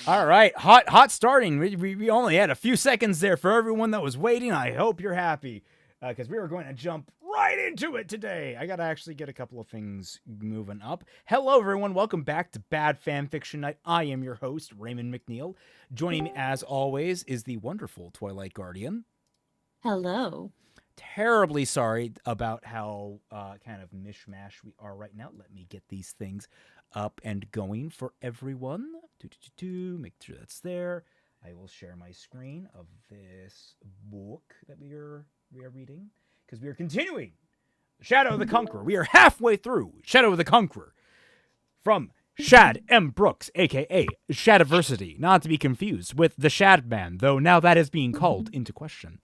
All right, hot starting. We only had a few seconds there for everyone that was waiting. I hope you're happy, because we are going to jump right into it today. I gotta actually get a couple of things moving up. Hello, everyone. Welcome back to Bad Fanfiction Night. I am your host, Raymond McNeil. Joining me, as always, is the wonderful Twilight Guardian. Hello. Terribly sorry about how kind of mishmash we are right now. Let me get these things up and going for everyone. Make sure that's there. I will share my screen of this book that we are reading, because we are continuing Shadow of the Conqueror. We are halfway through Shadow of the Conqueror from Shad M. Brooks, aka SHADIVERSITY, not to be confused with the Shad Man, though now that is being called into question.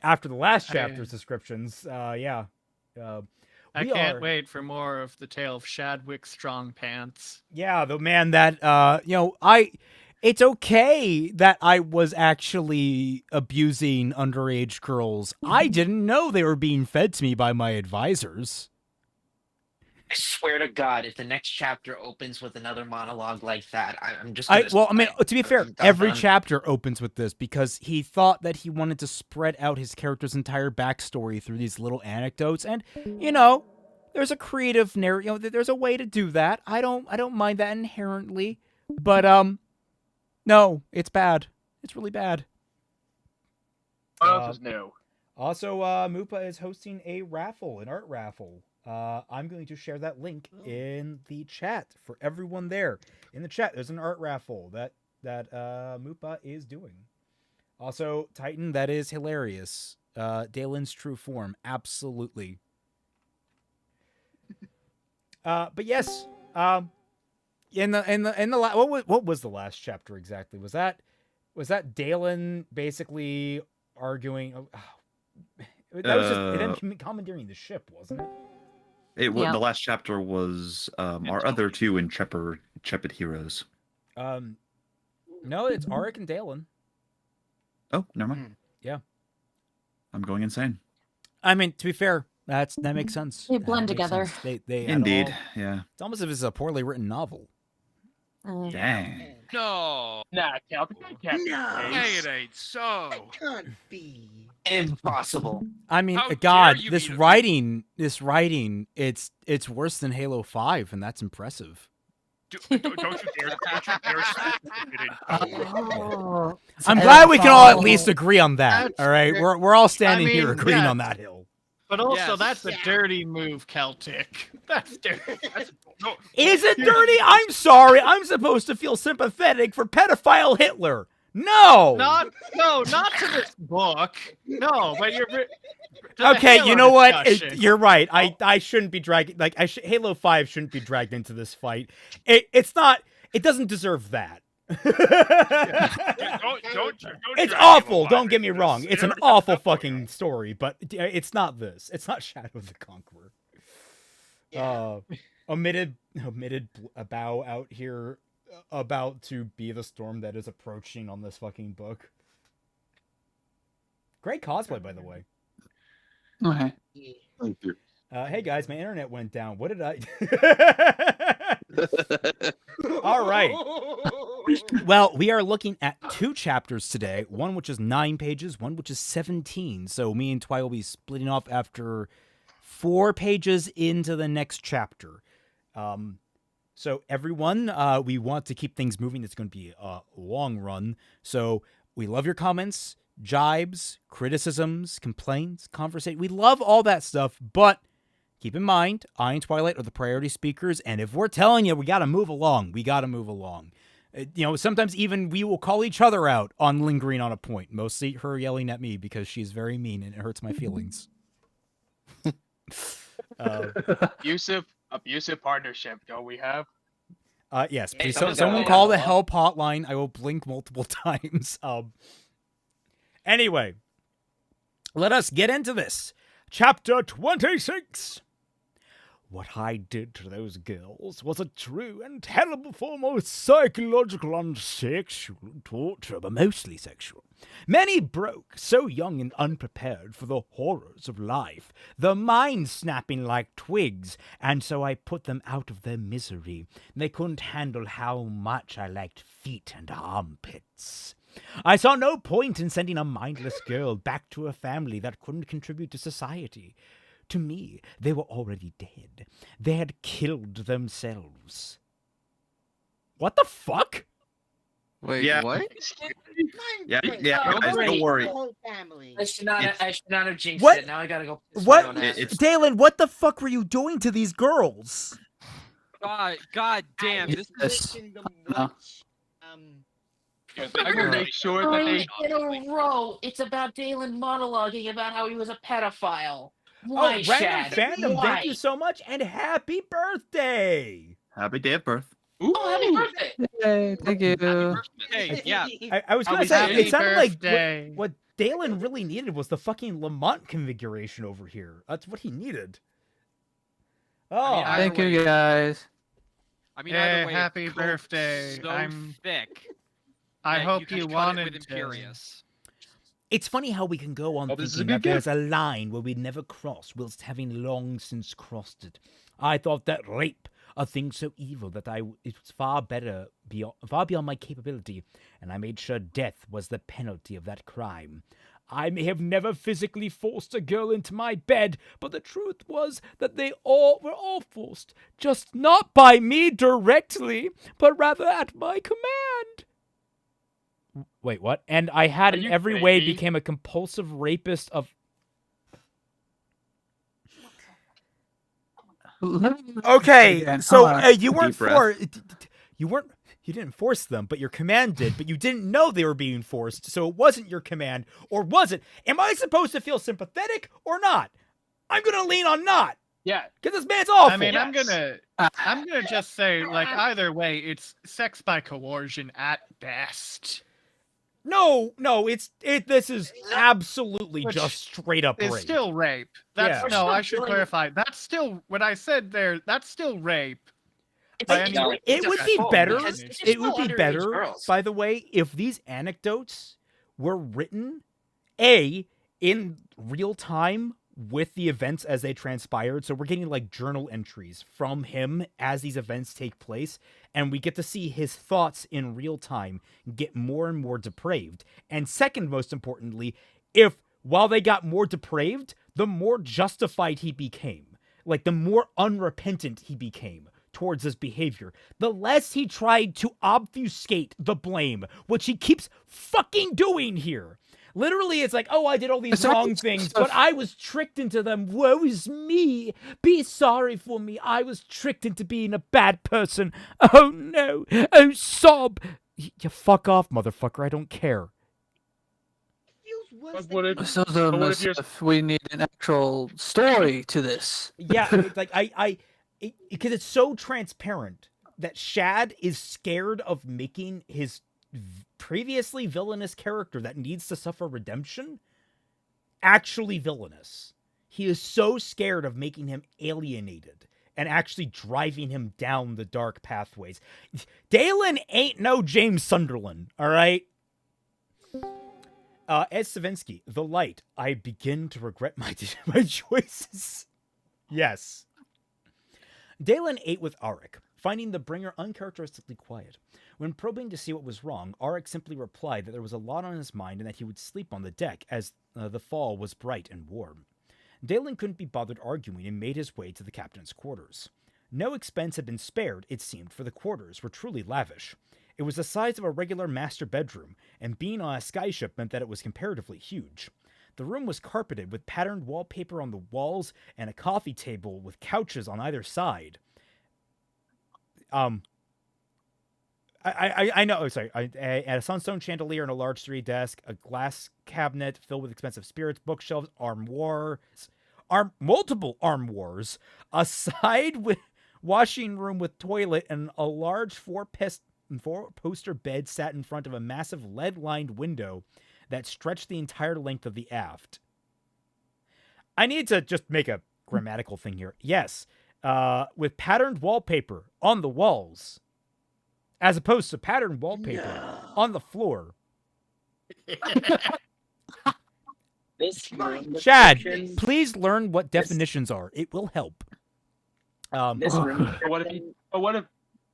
After the last chapter's descriptions, I can't wait for more of the tale of Shadwick Strong Pants. Yeah, the man that, it's okay that I was actually abusing underage girls. I didn't know they were being fed to me by my advisors. I swear to God, if the next chapter opens with another monologue like that, I'm just. To be fair, every chapter opens with this because he thought that he wanted to spread out his character's entire backstory through these little anecdotes, and there's a creative narrative. There's a way to do that. I don't mind that inherently, but no, it's bad. It's really bad. What else is new? Also, Mupa is hosting an art raffle. I'm going to share that link in the chat for everyone there. In the chat, there's an art raffle that Mupa is doing. Also, Titan, that is hilarious. Dalen's true form, absolutely. But yes, what was the last chapter exactly? Was that Dalen basically arguing? That was just them commandeering the ship, wasn't it? The last chapter was our other two intrepid heroes. No, it's Arik and Dalen. Oh, never mind. Yeah, I'm going insane. I mean, to be fair, that makes sense. They blend together. They indeed, yeah. It's almost as if it's a poorly written novel. Dang. No. Nah, Calvin. No. Hey, it ain't so. It can't be. Impossible. I mean, How God, dare you this be writing, it's worse than Halo 5, and that's impressive. Don't you dare spit it in. I'm glad we can all at least agree on that. All right, we're all standing here agreeing on that hill. But also, that's a dirty move, Celtic. That's dirty. Is it dirty? I'm sorry. I'm supposed to feel sympathetic for pedophile Hitler. No. Not to this book. No, but you're. Okay, you know what? You're right. I shouldn't be dragging. Halo 5 shouldn't be dragged into this fight. It's not. It doesn't deserve that. It's awful. Don't get me wrong. It's an awful fucking story, but it's not this. It's not Shadow of the Conqueror. Yeah. Omitted a bow out here about to be the storm that is approaching on this fucking book. Great cosplay, by the way. Okay. Thank you. Hey guys, my internet went down. What did I? All right. Well, we are looking at 2 chapters today. One which is 9 pages, one which is 17. So me and Twy will be splitting off after 4 pages into the next chapter. So everyone, we want to keep things moving. It's going to be a long run. So we love your comments, jibes, criticisms, complaints, conversation. We love all that stuff, but keep in mind, I and Twilight are the priority speakers, and if we're telling you we got to move along, we got to move along. Sometimes even we will call each other out on lingering on a point, mostly her yelling at me because she's very mean and it hurts my feelings. Abusive partnership, don't we have? Yes, please. Someone call the help hotline. I will blink multiple times. Anyway, let us get into this. Chapter 26. What I did to those girls was a true and terrible form of psychological and sexual torture, but mostly sexual. Many broke, so young and unprepared for the horrors of life, the mind snapping like twigs, and so I put them out of their misery. They couldn't handle how much I liked feet and armpits. I saw no point in sending a mindless girl back to a family that couldn't contribute to society. To me, they were already dead. They had killed themselves. What the fuck? Wait, Yeah. what? Yeah, Don't guys, worry. don't worry. The whole family. I should not have jinxed What? it. Now I gotta go. piss my What? own ass. It's Dalen, what the fuck were you doing to these girls? God damn, this Yes. Mentioned them Uh-huh. once, I'm gonna make sure that they. In a row, it's about Dalen monologuing about how he was a pedophile. Oh, Why, random Shad? fandom, Why? thank you so much, and happy birthday! happy day of birth. Oh, happy birthday! Yay, thank you. Hey, yeah. I was gonna Happy say, it sounded like birthday. what Dalen really needed was the fucking Lamont configuration over here. That's what he needed. Oh, mean, Thank Either you, guys. I mean, Yeah, either way, happy Coke's birthday. So I'm- thick. I that hope can you cut it wanted with to. Imperious. it's funny how we can go on Oh, this is a thinking good that there's a line where we never cross, whilst having long since crossed it. I thought that rape, a thing so evil that it was far beyond my capability, and I made sure death was the penalty of that crime. I may have never physically forced a girl into my bed, but the truth was that they were all forced, just not by me directly, but rather at my command. Wait, what? And I had Are in you every way crazy? became a compulsive rapist of... Okay, Again, so hold on. you weren't Deep breath. you didn't force them, but your command did, but you didn't know they were being forced, so it wasn't your command, or was it? Am I supposed to feel sympathetic or not? I'm gonna lean on not, Yeah. because this man's awful. I mean, I'm Yes. gonna just say, like, either way, it's sex by coercion at best. no, this is absolutely Which just straight up It's rape. still rape. That's Yeah. no, I We're should still clarify. That's still what I said there. That's still rape. It's By like- any- no, It it's would a be phone better. because they're It would still be underage better, girls. by the way, if these anecdotes were written in real time with the events as they transpired. So we're getting like journal entries from him as these events take place, and we get to see his thoughts in real time get more and more depraved. And second, most importantly, if while they got more depraved, the more justified he became, like the more unrepentant he became towards his behavior, the less he tried to obfuscate the blame, which he keeps fucking doing here. Literally, it's like, oh, I did all these So- wrong things, but I was tricked into them. Woe is me. Be sorry for me. I was tricked into being a bad person. Oh, no. Oh, sob. You fuck off, motherfucker. I don't care. Feels worse But than what if- you. So But what if you're- if we need an actual story to this. Yeah, it's like because it's so transparent that Shad is scared of making his previously villainous character that needs to suffer redemption actually villainous. He is so scared of making him alienated and actually driving him down the dark pathways. Dalen ain't no James Sunderland, all right? Ed Savinsky, The Light. I begin to regret my choices. Yes. Dalen ate with Arik, finding the bringer uncharacteristically quiet. When probing to see what was wrong, Arik simply replied that there was a lot on his mind and that he would sleep on the deck as the fall was bright and warm. Dalen couldn't be bothered arguing and made his way to the captain's quarters. No expense had been spared, it seemed, for the quarters were truly lavish. It was the size of a regular master bedroom, and being on a skyship meant that it was comparatively huge. The room was carpeted with patterned wallpaper on the walls and a coffee table with couches on either side. I know. Oh, sorry. A sunstone chandelier and a large 3 desk, a glass cabinet filled with expensive spirits, bookshelves, multiple armoires, a side with washing room with toilet, and a large 4-poster bed sat in front of a massive lead-lined window that stretched the entire length of the aft. I need to just make a grammatical thing here. Yes, with patterned wallpaper on the walls, as opposed to patterned wallpaper on the floor. This room. Shad, description- please learn what definitions are. It will help. This room. But what if he? But what if?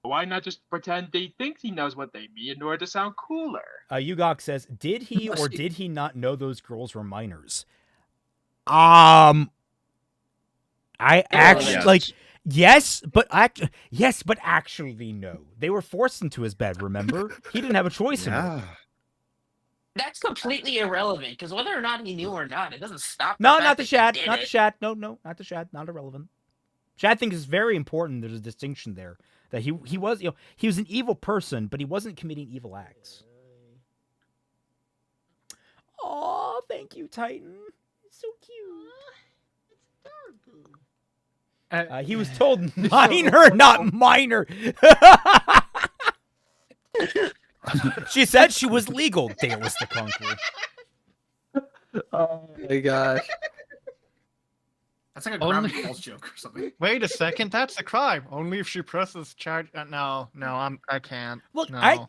Why not just pretend they think he knows what they mean in order to sound cooler? Yugok says, did he or did he not know those girls were minors? I actually Yes. like yes, but actually no. They were forced into his bed. Remember, he didn't have a choice in it. Yeah. That's completely irrelevant because whether or not he knew or not, it doesn't stop. No, fact not the that he Shad. did Not the it. Shad. No, not the Shad. Not irrelevant. Shad thinks it's very important. There's a distinction there that he was he was an evil person, but he wasn't committing evil acts. Oh, thank you, Titan. It's so cute. It's adorable. He was told minor, not minor. She said she was legal. Dallas the Conqueror. Oh my gosh. That's like a Only- Gravity Falls joke or something. Wait a second, that's a crime. Only if she presses charge. No, I can't. Look, No.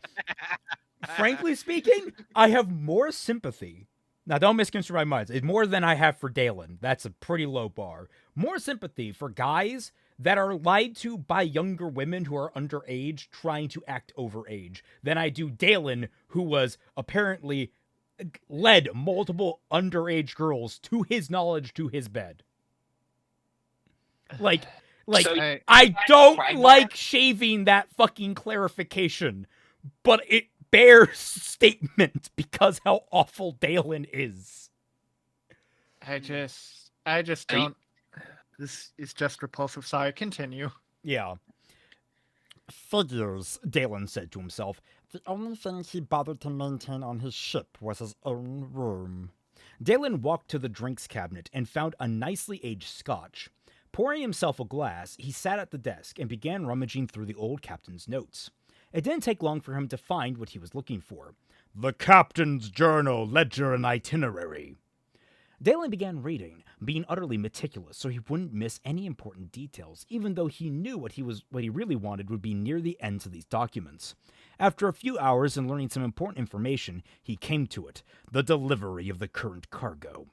Frankly speaking, I have more sympathy. Now, don't misconstrue my mind. It's more than I have for Dalen. That's a pretty low bar. More sympathy for guys that are lied to by younger women who are underage trying to act overage than I do Dalen, who was apparently led multiple underage girls to his knowledge to his bed. Like, So I don't Right, like shaving that fucking clarification, but it bears statement because how awful Dalen is. I just Are you- don't. This is just repulsive. Sorry, continue. Yeah. Figures, Dalen said to himself. The only thing he bothered to maintain on his ship was his own room. Dalen walked to the drinks cabinet and found a nicely aged scotch. Pouring himself a glass, he sat at the desk and began rummaging through the old captain's notes. It didn't take long for him to find what he was looking for. The captain's journal, ledger, and itinerary. Dalen began reading, being utterly meticulous so he wouldn't miss any important details, even though he knew what he really wanted would be near the ends of these documents. After a few hours and learning some important information, he came to it, the delivery of the current cargo.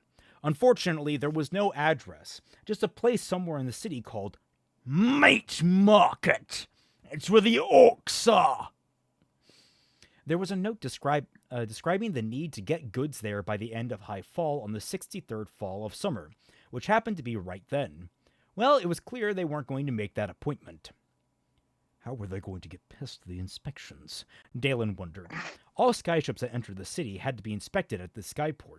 Unfortunately, there was no address, just a place somewhere in the city called Meat Market. It's where the orcs are. There was a note describing the need to get goods there by the end of high fall on the 63rd fall of summer, which happened to be right then. Well, it was clear they weren't going to make that appointment. How were they going to get past the inspections? Dalen wondered. All skyships that entered the city had to be inspected at the skyport,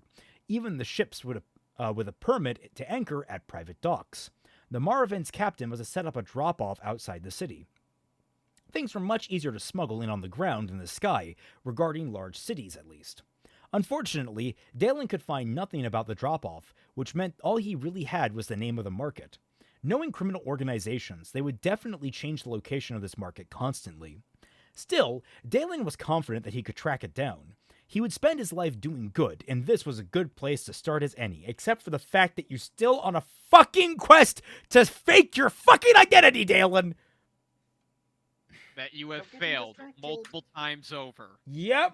even the ships with a permit to anchor at private docks. The Maravin's captain was to set up a drop-off outside the city. Things were much easier to smuggle in on the ground than the sky, regarding large cities at least. Unfortunately, Dalen could find nothing about the drop-off, which meant all he really had was the name of the market. Knowing criminal organizations, they would definitely change the location of this market constantly. Still, Dalen was confident that he could track it down. He would spend his life doing good, and this was a good place to start as any, except for the fact that you're still on a fucking quest to fake your fucking identity, Dalen! That you have Don't get failed distracted. multiple times over. Yep.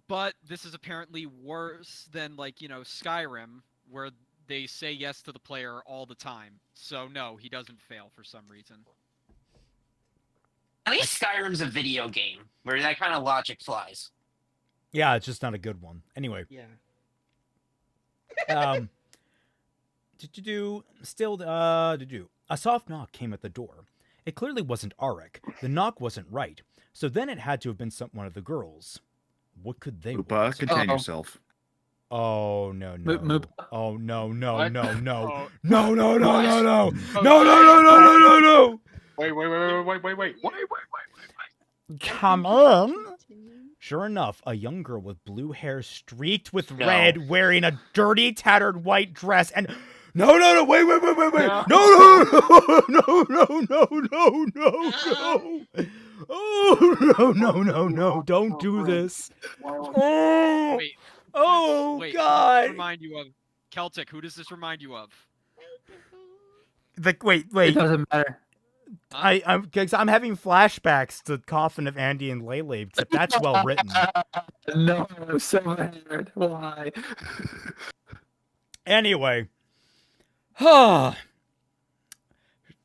But this is apparently worse than, like, Skyrim, where they say yes to the player all the time. So no, he doesn't fail for some reason. At least Skyrim's a video game where that kind of logic flies. Yeah, it's just not a good one. Anyway. Yeah. A soft knock came at the door. It clearly wasn't Arik. The knock wasn't right. So then it had to have been one of the girls. What could they Lupa, want? contain Uh-oh. yourself. Oh, no. Moop. Oh, no. What? No. Oh. No. Oh, No. Wait. Come on. Sure enough, a young girl with blue hair streaked with No. red, wearing a dirty, tattered white dress, and wait, no, oh, no, don't do this. Oh, Wait, oh, wait, Who does God. this remind you of? Celtic, who does this remind you of? wait. It doesn't matter. I'm having flashbacks to Coffin of Andy and Lele, except that's well written. No, Silverhaired. Why? Anyway,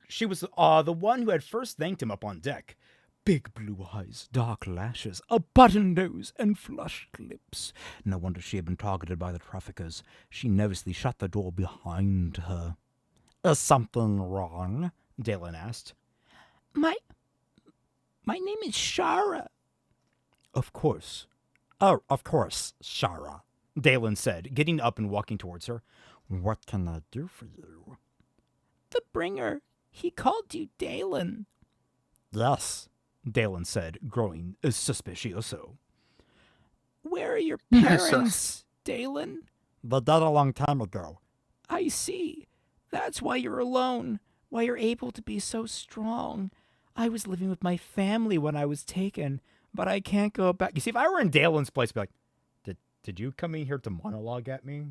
she was the one who had first thanked him up on deck. Big blue eyes, dark lashes, a button nose, and flushed lips. No wonder she had been targeted by the traffickers. She nervously shut the door behind her. Is something wrong? Dalen asked. My name is Shara. Of course. Oh, of course, Shara, Dalen said, getting up and walking towards her. What can I do for you? The bringer. He called you Dalen. Yes, Dalen said, growing suspicioso. Where are your parents, Dalen? They died a long time ago. I see. That's why you're alone, why you're able to be so strong. I was living with my family when I was taken, but I can't go back. You see, if I were in Dalen's place, I'd be like, did you come in here to monologue at me?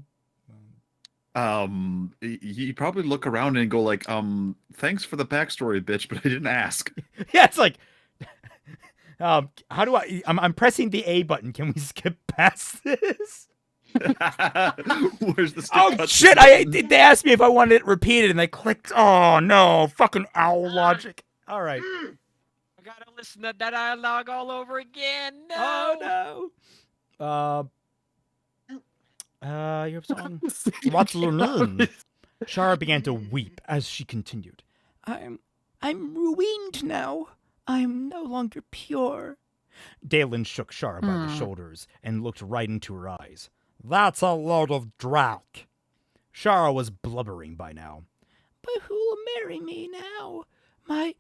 You probably look around and go like, thanks for the backstory, bitch, but I didn't ask. Yeah, it's like, how do I'm pressing the A button. Can we skip past this? Where's the Oh shit! They asked me if I wanted it repeated, and I clicked. Oh no! Fucking owl logic. All right. I gotta listen to that dialogue all over again. No. Oh no. Your song. What's your name? Shara began to weep as she continued. I'm ruined now. I'm no longer pure. Dalen shook Shara by the shoulders and looked right into her eyes. That's a load of drac. Shara was blubbering by now. But who'll marry me now? My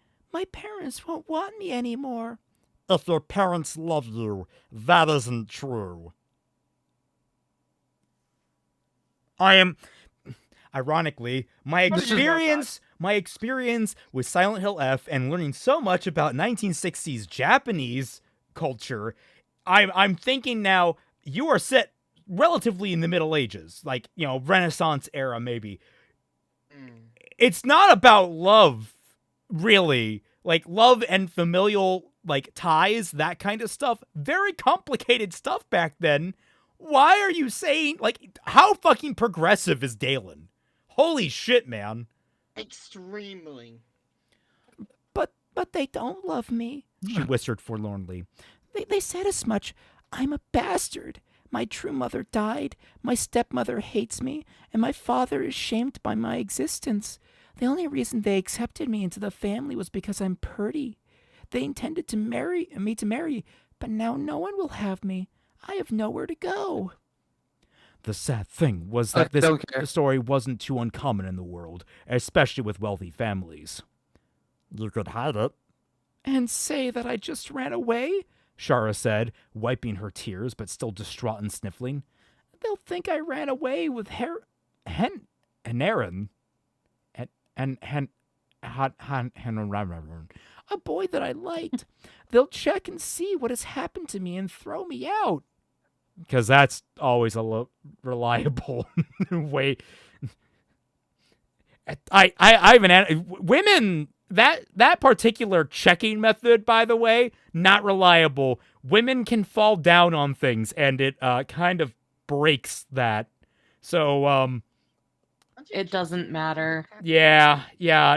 parents won't want me anymore. If your parents love you, that isn't true. Ironically, my experience with Silent Hill F and learning so much about 1960s Japanese culture, I'm thinking now you are set relatively in the Middle Ages, like, Renaissance era maybe. It's not about love, really. Like, love and familial, ties, that kind of stuff. Very complicated stuff back then. Why are you saying, how fucking progressive is Dalen? Holy shit, man. Extremely. But they don't love me, She whispered forlornly. They said as much. I'm a bastard. My true mother died, my stepmother hates me, and my father is shamed by my existence. The only reason they accepted me into the family was because I'm pretty. They intended to marry me, but now no one will have me. I have nowhere to go. The sad thing was that this story wasn't too uncommon in the world, especially with wealthy families. You could hide it. And say that I just ran away? Shara said, wiping her tears, but still distraught and sniffling. They'll think I ran away with Aaron. A boy that I liked. They'll check and see what has happened to me and throw me out. Because that's always a reliable way. Women, that particular checking method, by the way, not reliable. Women can fall down on things, and it kind of breaks that. So, it doesn't matter. Yeah,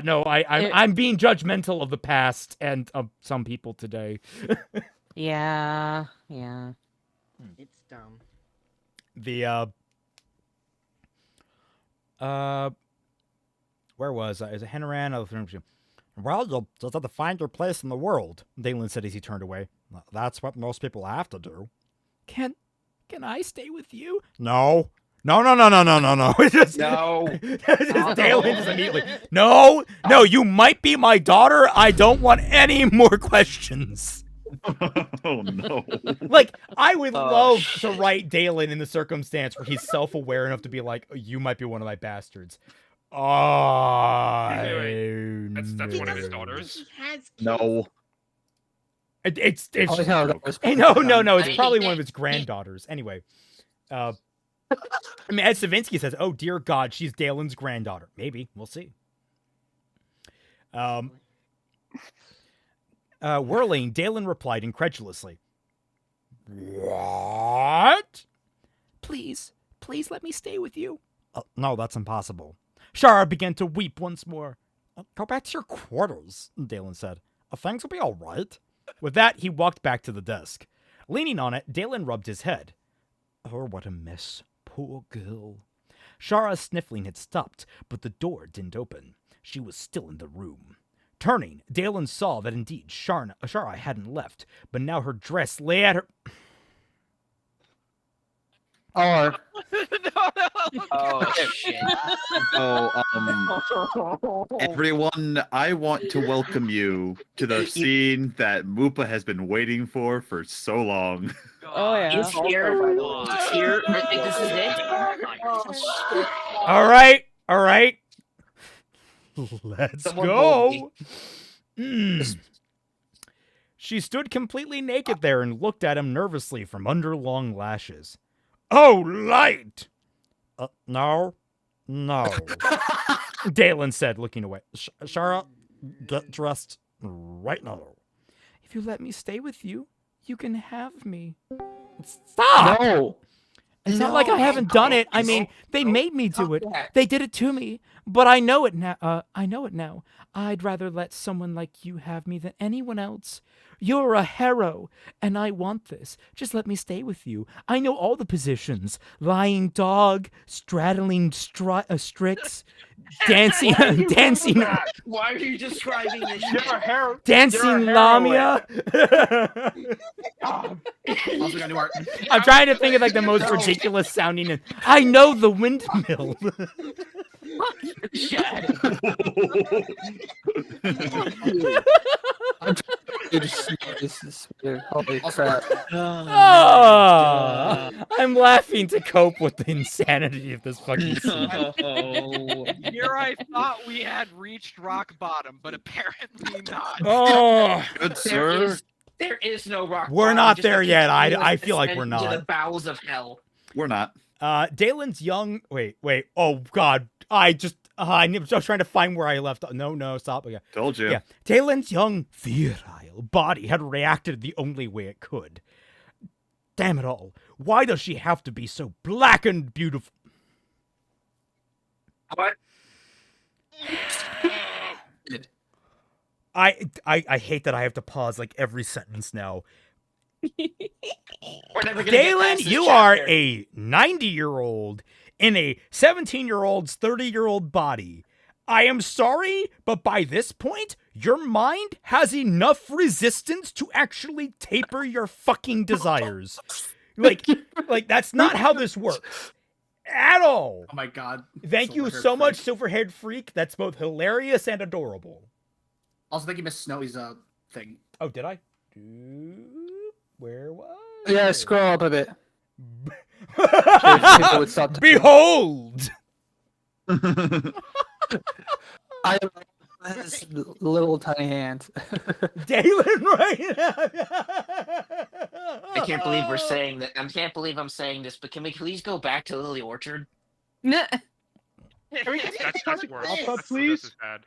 no, I'm being judgmental of the past and of some people today. Yeah. It's dumb. Where was I? Is it Henran? Well, you'll just have to find your place in the world, Dalen said as he turned away. That's what most people have to do. Can I stay with you? No. It's just, No. Dalen just immediately. No, you might be my daughter. I don't want any more questions. Oh no. I would love to write Dalen in the circumstance where he's self-aware enough to be like, you might be one of my bastards. That's one of his daughters. No. It's no. It's probably one of his granddaughters. Anyway, Ed Savinsky says, "Oh dear God, she's Dalen's granddaughter." Maybe we'll see. Whirling, Dalen replied incredulously. What? Please let me stay with you. No, that's impossible. Shara began to weep once more. Go back to your quarters, Dalen said. Things will be all right. With that, he walked back to the desk. Leaning on it, Dalen rubbed his head. Oh, what a mess. Poor girl. Shara's sniffling had stopped, but the door didn't open. She was still in the room. Turning, Dalen saw that indeed Shara hadn't left, but now her dress lay at her... Or Oh shit! Everyone, I want to welcome you to the scene that Moopa has been waiting for so long. Oh yeah. He's here. He's here. This is it. All right. Let's Someone go. She stood completely naked there and looked at him nervously from under long lashes. Oh, light! No. Dalen said, looking away. Shara, get dressed right now. If you let me stay with you, you can have me. Stop! no. It's not like I haven't done it. I mean, they made me do it. They did it to me. But I know it now. I'd rather let someone like you have me than anyone else. You're a hero, and I want this. Just let me stay with you. I know all the positions. Lying dog, straddling Strix, dancing. Why are you describing this? You're a hero. Dancing You're a Lamia. Also got new art. I'm trying to think of like the most ridiculous sounding. I know the windmill. Shad. I'm trying to smell this weird. Holy crap. I'm laughing to cope with the insanity of this fucking scene. Here I thought we had reached rock bottom, but apparently not. Oh, Good sir. There is no rock. We're bottom, not just there a yet. continuous I feel like we're descent into not. the bowels of hell. We're not. Dalen's young. Wait. Oh God. I was trying to find where I left. No, stop again. Told you. Yeah, Dalen's young, virile body had reacted the only way it could. Damn it all! Why does she have to be so black and beautiful? What? I hate that I have to pause like every sentence now. We're never gonna get Dalen, past this you are chapter. a 90-year-old in a 17-year-old's 30-year-old body. I am sorry, but by this point, your mind has enough resistance to actually taper your fucking desires. Like that's not how this works. At all. Oh my god. Thank you Silver-haired so much, freak. Silver-Haired Freak. That's both hilarious and adorable. Also, thank you, Miss Snowy's thing. Oh, did I? Where was Yeah, it? scroll up a bit. People would stop. Behold! I his little tiny hand. Dalen, right? I can't believe we're saying that. I can't believe I'm saying this, but can we please go back to Lily Orchard? Can we get That's Project worse. Alpha, That's please? This is bad.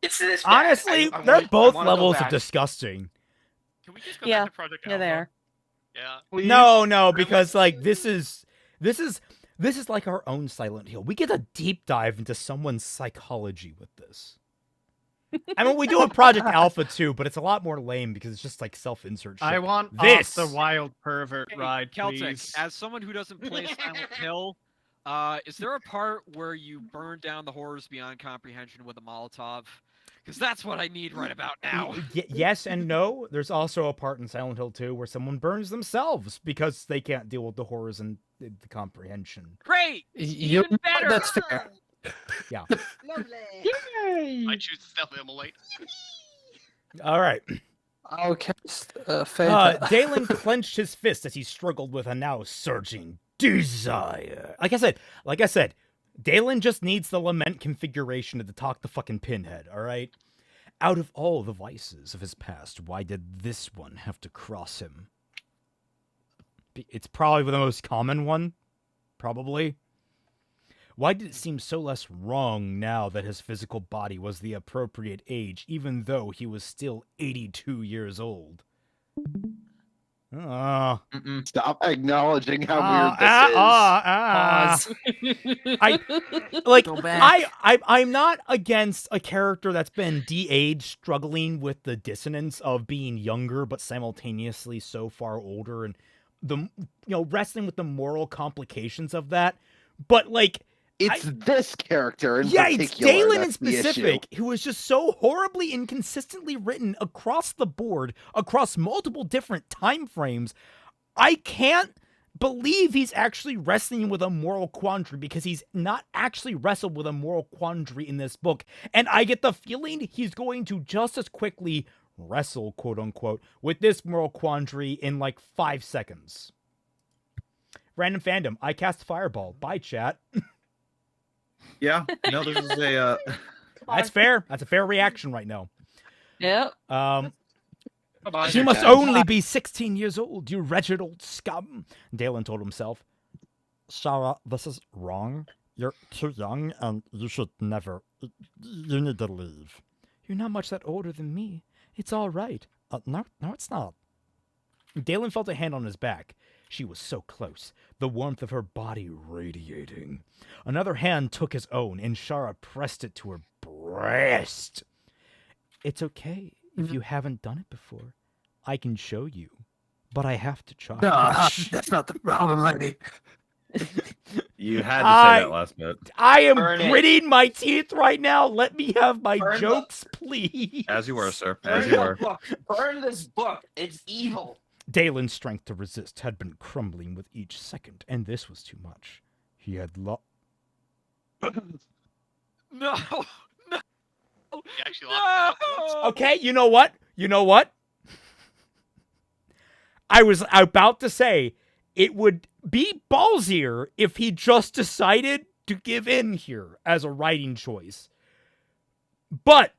It's this bad. Honestly, I they're wanna- I both wanna go levels of back. disgusting. Can we just go Yeah. back to Project Yeah, Alpha? they are. Yeah. Please? No, because like this is like our own Silent Hill. We get a deep dive into someone's psychology with this. I mean, we do a Project Alpha too, but it's a lot more lame because it's just like self-insert shit. I want This. off the wild pervert Hey, ride, Celtic, please. as someone who doesn't play Silent Hill, is there a part where you burn down the horrors beyond comprehension with a Molotov? Because that's what I need right about now. Yes and no. There's also a part in Silent Hill 2 where someone burns themselves because they can't deal with the horrors and the comprehension. Great! You Even better! That's fair. Yeah. Lovely. I choose self-immolate. All right. I'll cast Fanta. Dalen clenched his fist as he struggled with a now surging desire. Like I said, Dalen just needs the lament configuration to talk the fucking pinhead, all right? Out of all the vices of his past, why did this one have to cross him? It's probably the most common one. Probably. Why did it seem so less wrong now that his physical body was the appropriate age, even though he was still 82 years old? Stop acknowledging how weird this is. I'm not against a character that's been de-aged, struggling with the dissonance of being younger but simultaneously so far older, and wrestling with the moral complications of that. But it's this character in particular. particular. It's Dalen in that's the specific, issue. who is just so horribly inconsistently written across the board, across multiple different time frames. I can't believe he's actually wrestling with a moral quandary, because he's not actually wrestled with a moral quandary in this book. And I get the feeling he's going to just as quickly wrestle, quote unquote, with this moral quandary in 5 seconds. Random fandom. I cast Fireball. Bye, chat. Yeah, no, this is a. That's fair. That's a fair reaction right now. Yep. She must only be 16 years old, you wretched old scum, Dalen told himself. Sarah, this is wrong. You're too young, and you should never. You need to leave. You're not much that older than me. It's all right. No, it's not. Dalen felt a hand on his back. She was so close, the warmth of her body radiating. Another hand took his own, and Shara pressed it to her breast. It's okay if you haven't done it before. I can show you, but I have to try. That's not the problem, lady. You had to say that last bit. I am gritting my teeth right now. Let me have my jokes, please. As you were, sir. As you were. Burn this book. It's evil. Dalen's strength to resist had been crumbling with each second, and this was too much. He had No. He actually lost that. Okay, you know what? I was about to say it would be ballsier if he just decided to give in here as a writing choice. But,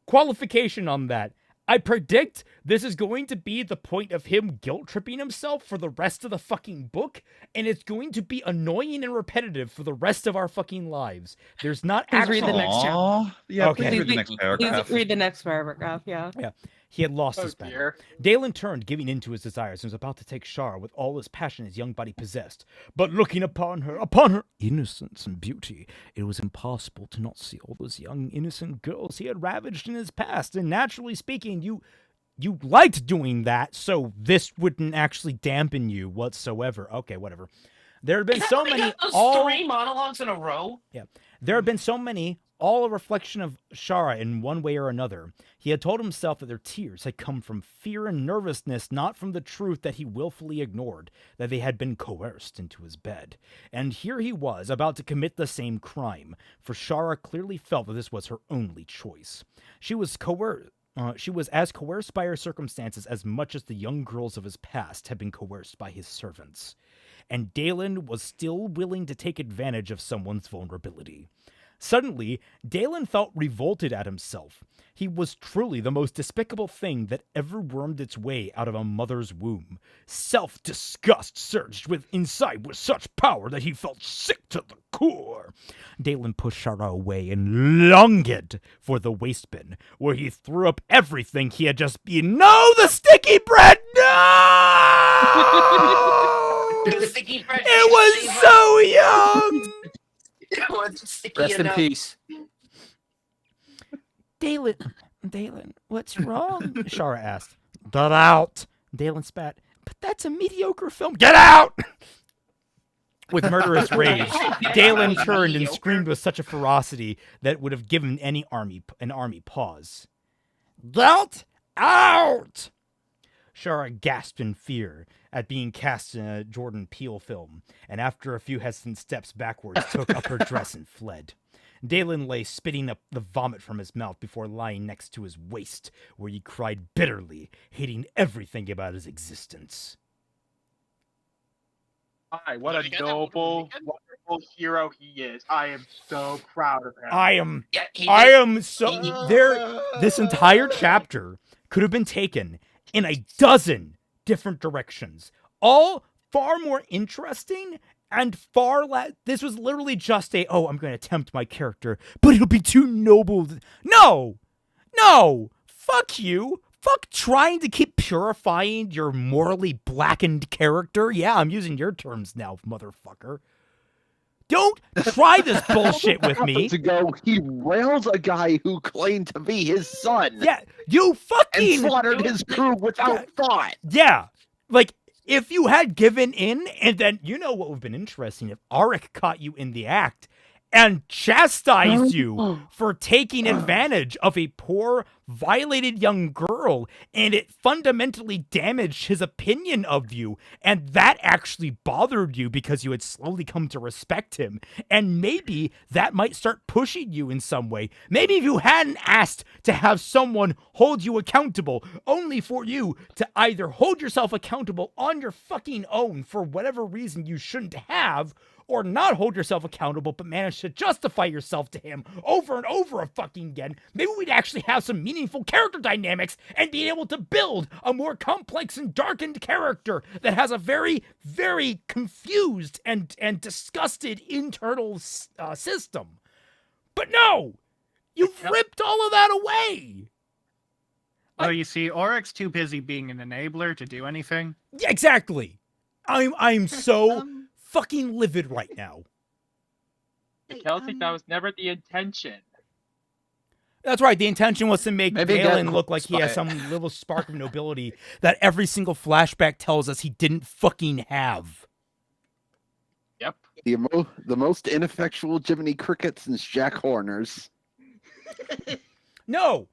qualification on that, I predict this is going to be the point of him guilt-tripping himself for the rest of the fucking book, and it's going to be annoying and repetitive for the rest of our fucking lives. There's not actually... Read the next chapter. Yeah, okay. please read the next paragraph. Please read the next paragraph, yeah. Yeah. He had lost his battle. Dalen turned, giving in to his desires, and was about to take Shara with all his passion his young body possessed. But looking upon her innocence and beauty, it was impossible to not see all those young, innocent girls he had ravaged in his past. And naturally speaking, you liked doing that, so this wouldn't actually dampen you whatsoever. Okay, whatever. There have been so many... three monologues in a row? Yeah. There have been so many, all a reflection of Shara in one way or another. He had told himself that their tears had come from fear and nervousness, not from the truth that he willfully ignored, that they had been coerced into his bed. And here he was, about to commit the same crime, for Shara clearly felt that this was her only choice. She was as coerced by her circumstances as much as the young girls of his past had been coerced by his servants. And Dalen was still willing to take advantage of someone's vulnerability. Suddenly, Dalen felt revolted at himself. He was truly the most despicable thing that ever wormed its way out of a mother's womb. Self-disgust surged inside with such power that he felt sick to the core. Dalen pushed Shara away and longed for the waste bin, where he threw up everything he had just been. No, the sticky bread! No! The sticky bread. It was so young! It wasn't sticky Rest in enough. peace. Dalen, what's wrong? Shara asked. Get out! Dalen spat. But that's a mediocre film. Get out! With murderous rage, Dalen turned and screamed with such a ferocity that would have given an army pause. Get out! Shara gasped in fear at being cast in a Jordan Peele film, and after a few hesitant steps backwards, took up her dress and fled. Dalen lay spitting up the vomit from his mouth before lying next to his waist, where he cried bitterly, hating everything about his existence. Hi, what a noble, wonderful hero he is. I am so proud of him. This entire chapter could have been taken in a dozen different directions, all far more interesting And this was literally just I'm going to tempt my character, but it'll be too noble. No! Fuck you! Fuck trying to keep purifying your morally blackened character. Yeah, I'm using your terms now, motherfucker. Don't try this bullshit with me. Ago, he railed a guy who claimed to be his son. Yeah, you fucking... And slaughtered his crew without thought. Yeah, like, if you had given in, and then, you know what would have been interesting, if Arik caught you in the act and chastised you for taking advantage of a poor, violated young girl, and it fundamentally damaged his opinion of you, and that actually bothered you because you had slowly come to respect him, and maybe that might start pushing you in some way. Maybe if you hadn't asked to have someone hold you accountable, only for you to either hold yourself accountable on your fucking own for whatever reason you shouldn't have, or not hold yourself accountable, but manage to justify yourself to him over and over a fucking again, maybe we'd actually have some meaningful character dynamics and be able to build a more complex and darkened character that has a very, very confused and disgusted internal system. But no! You've ripped all of that away! Oh, you see, Oric's too busy being an enabler to do anything. Yeah, exactly! I'm so... fucking livid right now. Kelsey, that was never the intention. That's right. The intention was to make Galen look like he has by some little spark of nobility that every single flashback tells us he didn't fucking have. Yep. The most ineffectual Jiminy Cricket since Jack Horner's. No.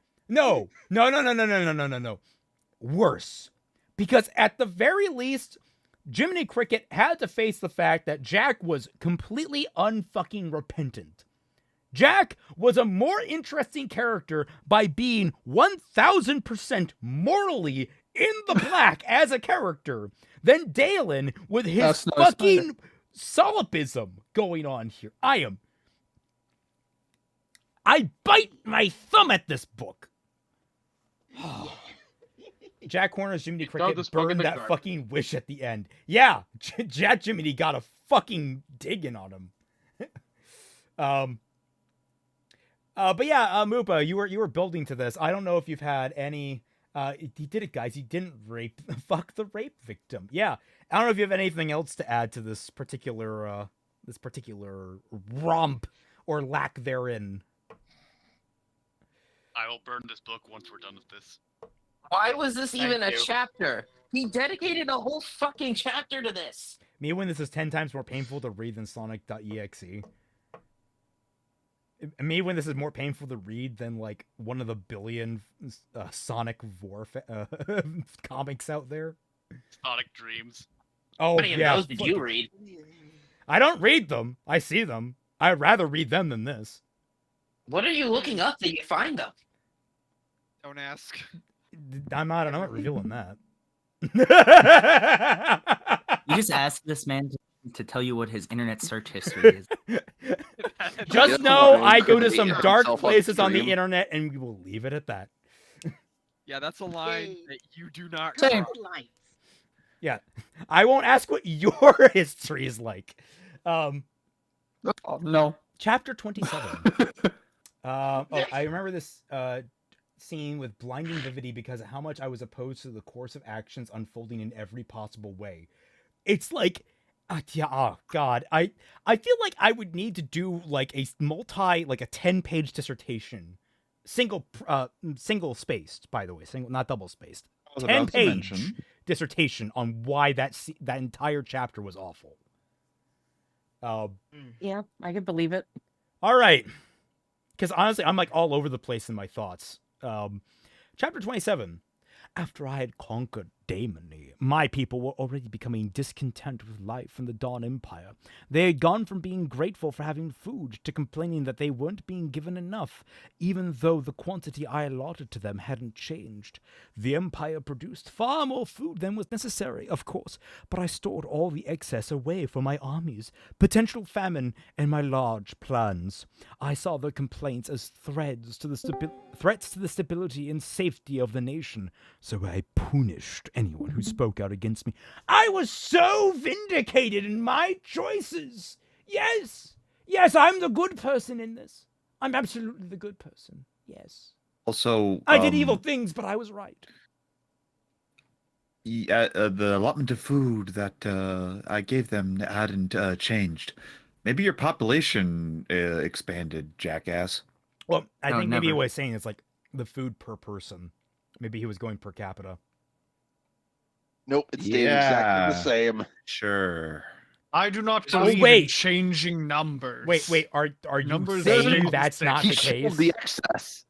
Worse. Because at the very least, Jiminy Cricket had to face the fact that Jack was completely unfucking repentant. Jack was a more interesting character by being 1000% morally in the black as a character than Dalen with his fucking solipsism going on here. I bite my thumb at this book. Jack Horner's Jiminy Cricket burned that fucking wish at the end. Yeah, Jack Jiminy got a fucking digging on him. But yeah, Moopa, you were building to this. I don't know if you've had any. He did it, guys. He didn't rape. Fuck the rape victim. Yeah, I don't know if you have anything else to add to this particular romp or lack therein. I will burn this book once we're done with this. Why was this even a chapter? He dedicated a whole fucking chapter to this. Me when this is 10 times more painful to read than Sonic.exe. Me when this is more painful to read than like one of the billion Sonic War comics out there. Sonic Dreams. Oh, How many of yeah. those did you read? I don't read them. I see them. I'd rather read them than this. What are you looking up that you find them? Don't ask. I'm not revealing that. You just asked this man to tell you what his internet search history is. Just know I go to some dark places on the internet, and we will leave it at that. Yeah, that's a line that you do not Same. cross. Yeah, I won't ask what your history is like. No. Chapter 27. I remember this scene with blinding vividity because of how much I was opposed to the course of actions unfolding in every possible way. It's like, oh god, I feel like I would need to do like a 10-page dissertation, single spaced, by the way, not double spaced, 10-page dissertation on why that entire chapter was awful. Yeah, I could believe it. All right, because honestly, I'm like all over the place in my thoughts. Chapter 27. After I had conquered Daemony, my people were already becoming discontent with life in the Dawn Empire. They had gone from being grateful for having food to complaining that they weren't being given enough, even though the quantity I allotted to them hadn't changed. The Empire produced far more food than was necessary, of course, but I stored all the excess away for my armies, potential famine, and my large plans. I saw their complaints as threats to the stability and safety of the nation, so I punished and anyone who spoke out against me. I was so vindicated in my choices. Yes. Yes, I'm the good person in this. I'm absolutely the good person. Yes. Also, I did evil things, but I was right. The allotment of food that I gave them hadn't changed. Maybe your population expanded, jackass. Well, I No, think maybe he never. was saying it's like the food per person. Maybe he was going per capita. Nope, it stayed exactly the Yeah. same. Sure. I do not So believe in wait. changing numbers. Wait, are you Numbers saying are that's not He the killed case? the excess.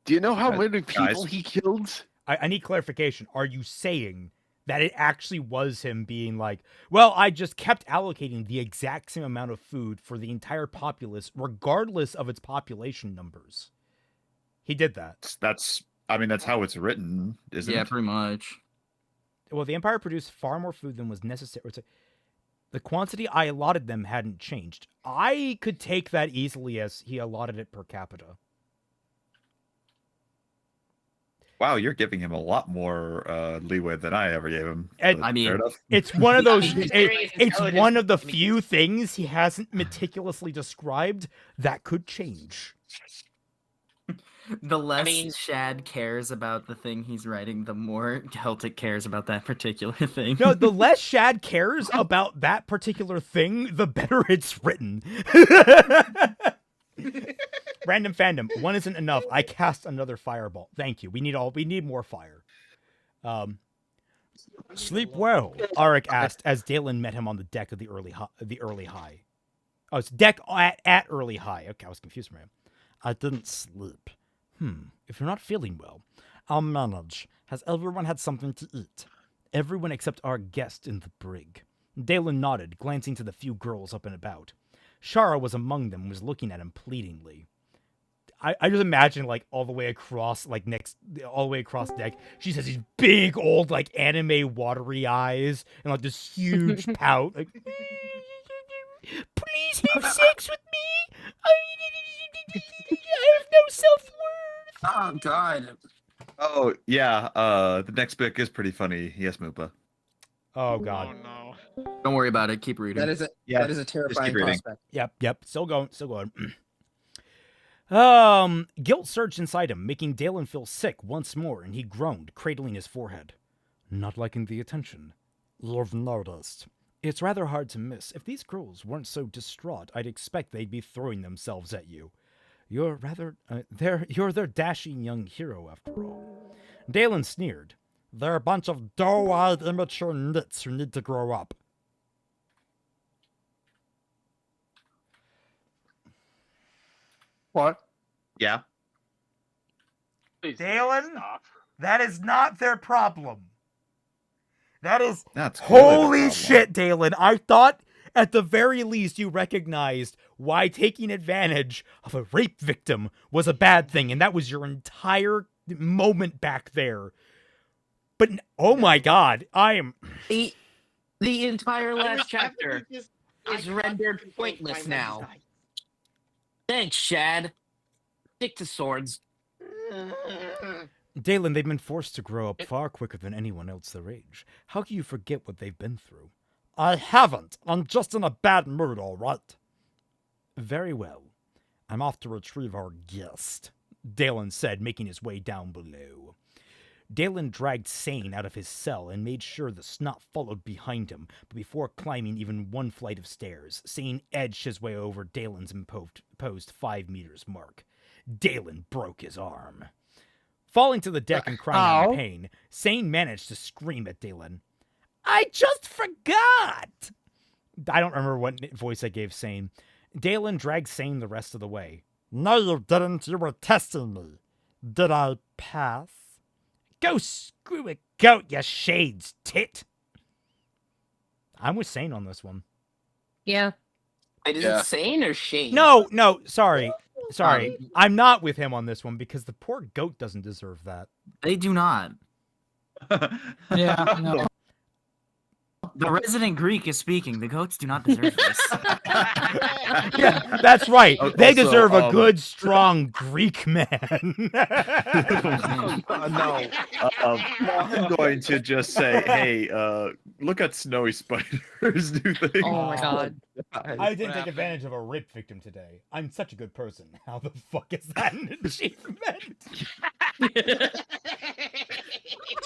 Do you know how Guys- many people guys. he killed? I need clarification. Are you saying that it actually was him being like, well, I just kept allocating the exact same amount of food for the entire populace, regardless of its population numbers? He did that. That's how it's written, isn't Yeah, it? pretty much. Well, the Empire produced far more food than was necessary. The quantity I allotted them hadn't changed. I could take that easily as he allotted it per capita. Wow, you're giving him a lot more leeway than I ever gave him. And- But I mean, fair enough. It's one of those. He's very It's intelligent. one of the I mean- few things he hasn't meticulously described that could change. The less mean- Shad cares about the thing he's writing, the more Celtic cares about that particular thing. No, the less Shad cares about that particular thing, the better it's written. Random fandom. One isn't enough. I cast another fireball. Thank you. We need more fire. Sleep well, Arik asked as Dalen met him on the deck of the early high. Oh, it's deck at early high. Okay, I was confused for him. I didn't sleep. If you're not feeling well, I'll manage. Has everyone had something to eat? Everyone except our guest in the brig. Dalen nodded, glancing to the few girls up and about. Shara was among them and was looking at him pleadingly. I just imagine, like, all the way across deck, she has these big old, like, anime watery eyes and, like, this huge pout. Like, please have sex with me. I have no self-worth. Oh God. Oh yeah, the next book is pretty funny. Yes, Moopa. Oh, God. Oh no. Don't worry about it. Keep reading. That is a terrifying reading. prospect. Yep. Still going. Guilt surged inside him, making Dalen feel sick once more, and he groaned, cradling his forehead. Not liking the attention. You've noticed. It's rather hard to miss. If these girls weren't so distraught, I'd expect they'd be throwing themselves at you. You're their dashing young hero, after all. Dalen sneered. They're a bunch of doe-eyed, immature nits who need to grow up. What? Yeah. Please Dalen? stop. That is not their problem. That is... That's clearly the Holy problem. shit, Dalen. I thought at the very least you recognized why taking advantage of a rape victim was a bad thing, and that was your entire moment back there. But, oh my god, I am... The entire last I chapter just- is I rendered can't pointless find now. my- Thanks, Shad. Stick to swords. Dalen, they've been forced to grow up far quicker than anyone else their age. How can you forget what they've been through? I haven't. I'm just in a bad mood, all right. Very well. I'm off to retrieve our guest, Dalen said, making his way down below. Dalen dragged Sane out of his cell and made sure the snot followed behind him, but before climbing even one flight of stairs, Sane edged his way over Dalen's imposed 5 meters mark. Dalen broke his arm. Falling to the deck and crying out in pain, Sane managed to scream at Dalen. I just forgot! I don't remember what voice I gave Sane. Dalen dragged Sane the rest of the way. No, you didn't. You were testing me. Did I pass? Go screw a goat, you shades tit. I'm with Sane on this one. Yeah. Wait, is Yeah. it Sane or Shane? No, sorry. I'm not with him on this one because the poor goat doesn't deserve that. They do not. Yeah, I know. The resident Greek is speaking. The goats do not deserve this. Yeah, that's right. They Also, deserve a good, strong Greek man. No. I'm going to just say, hey, look at snowy spiders do things. Oh my god. I didn't take advantage of a rape victim today. I'm such a good person. How the fuck is that an achievement?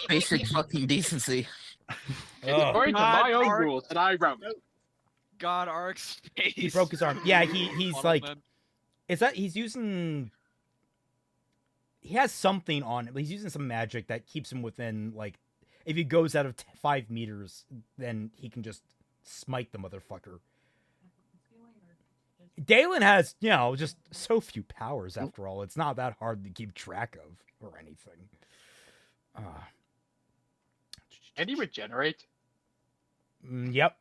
Basic fucking decency. According to my own rules that I wrote. God, Arc's face. He broke his arm. Yeah, he's On like, him, is that he's using? He has something on it. He's using some magic that keeps him within, like, if he goes out of 5 meters, then he can just smite the motherfucker. Dalen has, just so few powers after all. It's not that hard to keep track of or anything. Can he regenerate? Yep.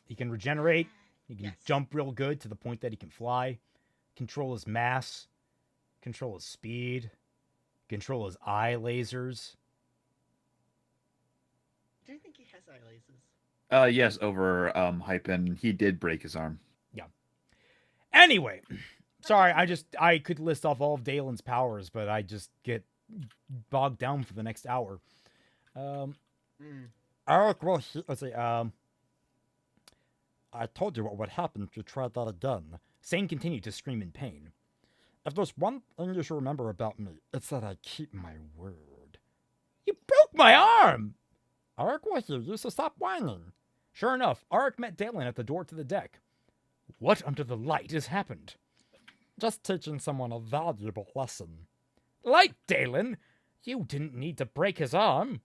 He can regenerate. He can jump real good to the point that he can fly. Control his mass. Control his speed. Control his eye lasers. Do you think he has eye lasers? Yes, over Hypen. He did break his arm. Yeah. Anyway, sorry, I could list off all of Dalen's powers, but I just get bogged down for the next hour. Eric, well, let's see, I told you what would happen if you tried that again. Sane continued to scream in pain. If there's one thing you should remember about me, it's that I keep my word. You broke my arm! Eric will hear you, so stop whining. Sure enough, Arik met Dalen at the door to the deck. What under the light has happened? Just teaching someone a valuable lesson. Light, Dalen! You didn't need to break his arm.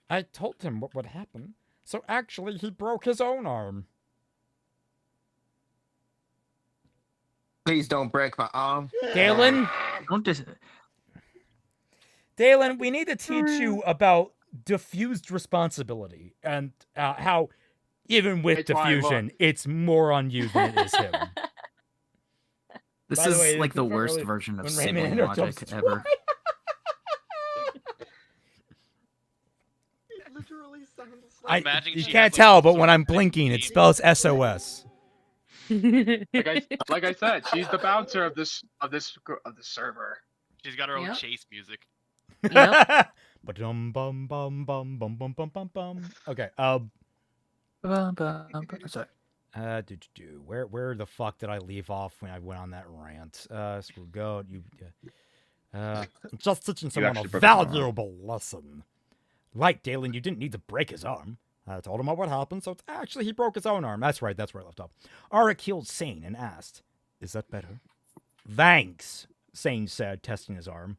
I told him what would happen, so actually he broke his own arm. Please don't break my arm. Dalen? Don't just. Dalen, we need to teach you about diffused responsibility and how, even with It's why I diffusion, it's more on you than it is him. This By the is way, like the before worst earlier, version of when sibling Raymond logic jumps ever. It literally sounds I, like... you can't tell, but when I'm blinking, it spells SOS. Like I said, she's the bouncer of the server. She's got her own Yep. chase music. Yep. Ba-dum, bum, bum, bum, bum, bum, bum, bum, bum. Okay, Sorry. where the fuck did I leave off when I went on that rant? Screw goat, you. Just teaching someone a actually broke his arm. valuable lesson. Right, Dalen, you didn't need to break his arm. I told him what happened, so it's actually he broke his own arm. That's right, that's where I left off. Arik healed Sane and asked, "Is that better?" "Thanks," Sane said, testing his arm.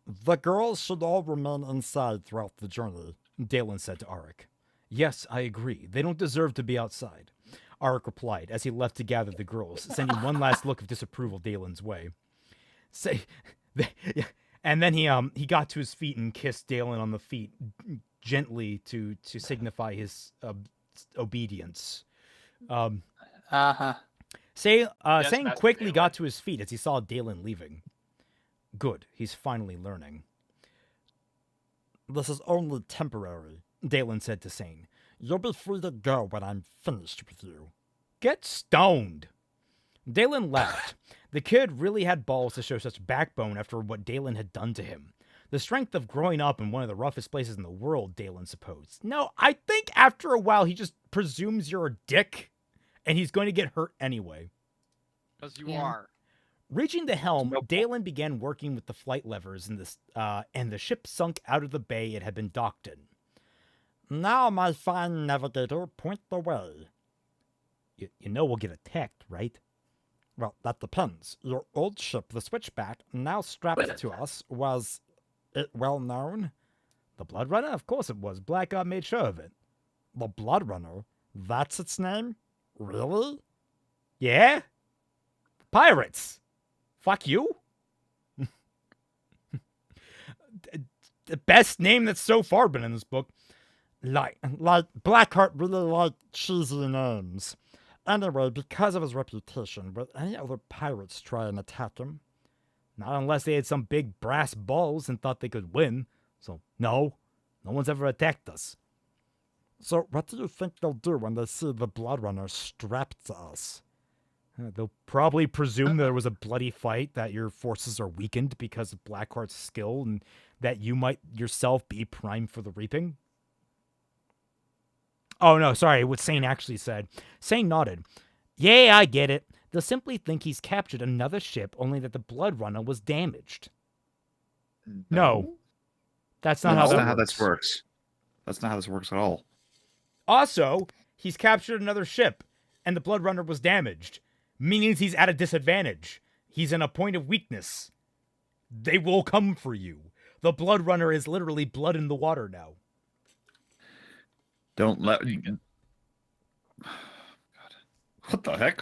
The girls should all remain inside throughout the journey. Dalen said to Arik. "Yes, I agree. They don't deserve to be outside," Arik replied as he left to gather the girls, sending one last look of disapproval Dalen's way. And then he got to his feet and kissed Dalen on the feet gently to signify his obedience. Sane quickly got to his feet as he saw Dalen leaving. Good, he's finally learning. This is only temporary, Dalen said to Sane. You'll be free to go when I'm finished with you. Get stoned. Dalen laughed. The kid really had balls to show such backbone after what Dalen had done to him. The strength of growing up in one of the roughest places in the world, Dalen supposed. No, I think after a while he just presumes you're a dick, and he's going to get hurt anyway. Because you are. Reaching the helm, Dalen began working with the flight levers and the ship sunk out of the bay it had been docked in. Now, my fine navigator, point the way. You know we'll get attacked, right? Well, that depends. Your old ship, the Switchback, now strapped to us, was it well known? The Blood Runner? Of course it was. Blackguard made sure of it. The Blood Runner? That's its name? Really? Yeah? Pirates! Fuck you? The best name that's so far been in this book. Like Blackheart really liked cheesy names. Anyway, because of his reputation, would any other pirates try and attack him? Not unless they had some big brass balls and thought they could win. So, no. No one's ever attacked us. So what do you think they'll do when they see the Blood Runner strapped to us? They'll probably presume there was a bloody fight, that your forces are weakened because of Blackheart's skill, and that you might yourself be primed for the reaping. Oh, no, sorry, what Sane actually said. Sane nodded. Yeah, I get it. They'll simply think he's captured another ship, only that the Blood Runner was damaged. No. That's not That's how not how that this works. That's not how this works at all. Also, he's captured another ship, and the Blood Runner was damaged. Means he's at a disadvantage. He's in a point of weakness. They will come for you. The Blood Runner is literally blood in the water now. Don't let... What the heck?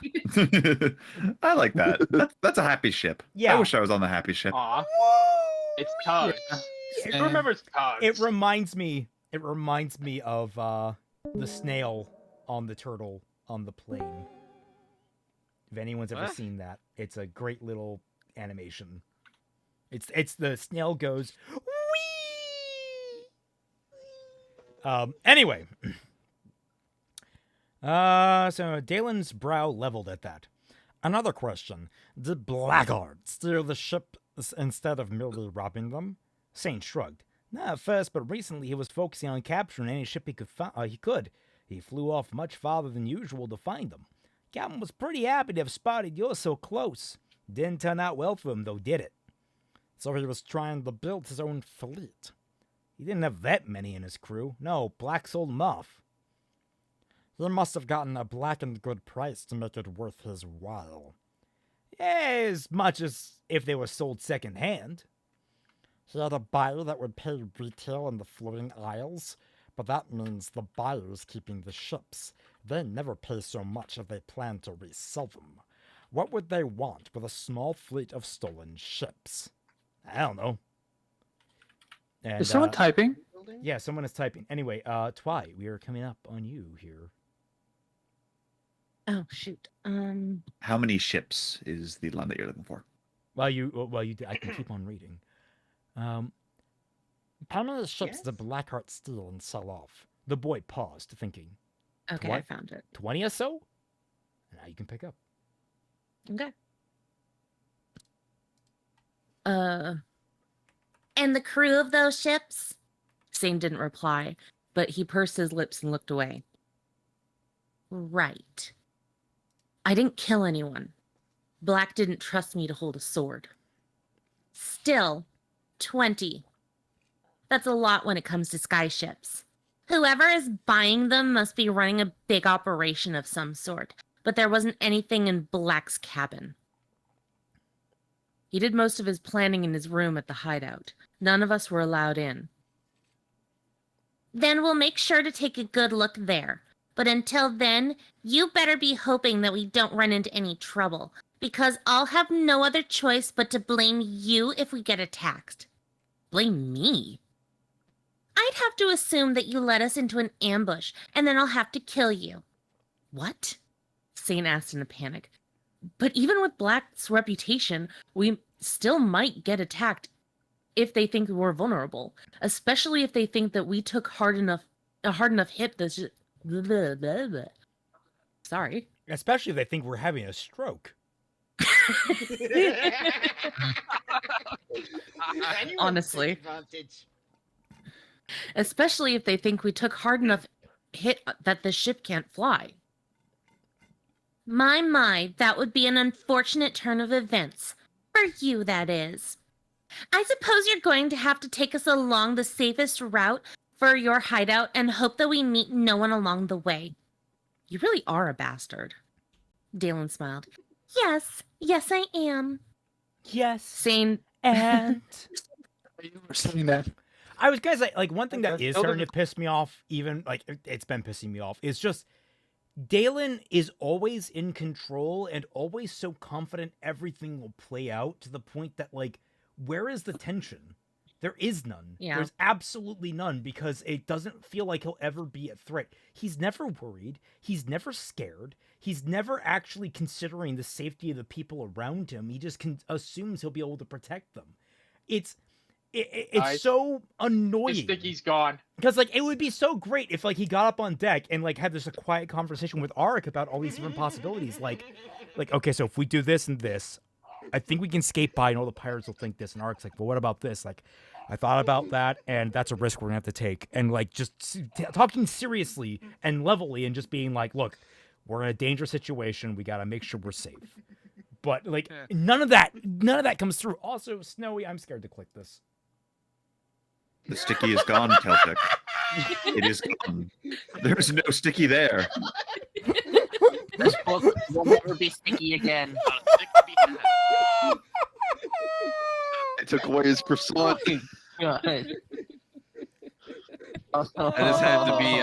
I like that. That's a happy ship. Yeah. I wish I was on the happy ship. Aw. It's Tugs. Yeah. Remember it's Tugs. It reminds me of the snail on the turtle on the plane. If anyone's ever seen that, it's a great little animation. It's the snail goes wee. Anyway. So Dalen's brow leveled at that. Another question. Did Blackheart steal the ship instead of merely robbing them? Sane shrugged. Not at first, but recently he was focusing on capturing any ship he could. He flew off much farther than usual to find them. Captain was pretty happy to have spotted yours so close. Didn't turn out well for him, though, did it? So he was trying to build his own fleet. He didn't have that many in his crew. No, Black sold him off. He must have gotten a blackened good price to make it worth his while. As much as if they were sold second-hand. He had a buyer that would pay retail in the floating isles, but that means the buyer's keeping the ships. They never pay so much if they plan to resell them. What would they want with a small fleet of stolen ships? I don't know. And, Is someone typing? Yeah, someone is typing. Anyway, Twy, we are coming up on you here. Oh shoot. How many ships is the line that you're looking for? I can keep on reading. How many ships did Blackheart steal and sell off? The boy paused, thinking. Okay, I found it. 20 or so? Now you can pick up. Okay. And the crew of those ships? Sane didn't reply, but he pursed his lips and looked away. Right. I didn't kill anyone. Black didn't trust me to hold a sword. Still, 20. That's a lot when it comes to sky ships. Whoever is buying them must be running a big operation of some sort, but there wasn't anything in Black's cabin. He did most of his planning in his room at the hideout. None of us were allowed in. Then we'll make sure to take a good look there. But until then, you better be hoping that we don't run into any trouble, because I'll have no other choice but to blame you if we get attacked. Blame me? I'd have to assume that you led us into an ambush, and then I'll have to kill you. What? Sane asked in a panic. But even with Black's reputation, we still might get attacked if they think we're vulnerable, especially if they think that we took a hard enough hit that's just... Blah, blah, blah. Sorry. Especially if they think we're having a stroke. Honestly. Especially if they think we took hard enough hit that the ship can't fly. My, that would be an unfortunate turn of events. For you, that is. I suppose you're going to have to take us along the safest route for your hideout and hope that we meet no one along the way. You really are a bastard. Dalen smiled. Yes, I am. Yes. Sane and... You were saying that. I was gonna say, like, one thing that is starting to piss me off, even, like, it's been pissing me off, is just Dalen is always in control and always so confident everything will play out to the point that, like, where is the tension? There is none. Yeah. There's absolutely none, because it doesn't feel like he'll ever be a threat. He's never worried. He's never scared. He's never actually considering the safety of the people around him. He just assumes he'll be able to protect them. It's it's so annoying. Sticky's gone. Because like it would be so great if like he got up on deck and like had this a quiet conversation with Arik about all these different possibilities. Like okay, so if we do this and this, I think we can skate by and all the pirates will think this. And Arik's like, well, what about this? Like, I thought about that, and that's a risk we're gonna have to take. And like just talking seriously and levelly and just being like, look, we're in a dangerous situation. We gotta make sure we're safe. But like none of that comes through. Also, Snowy, I'm scared to click this. The sticky is gone, Celtic. It is gone. There's no sticky there. This book will never be sticky again. I took away his persona. I just had to be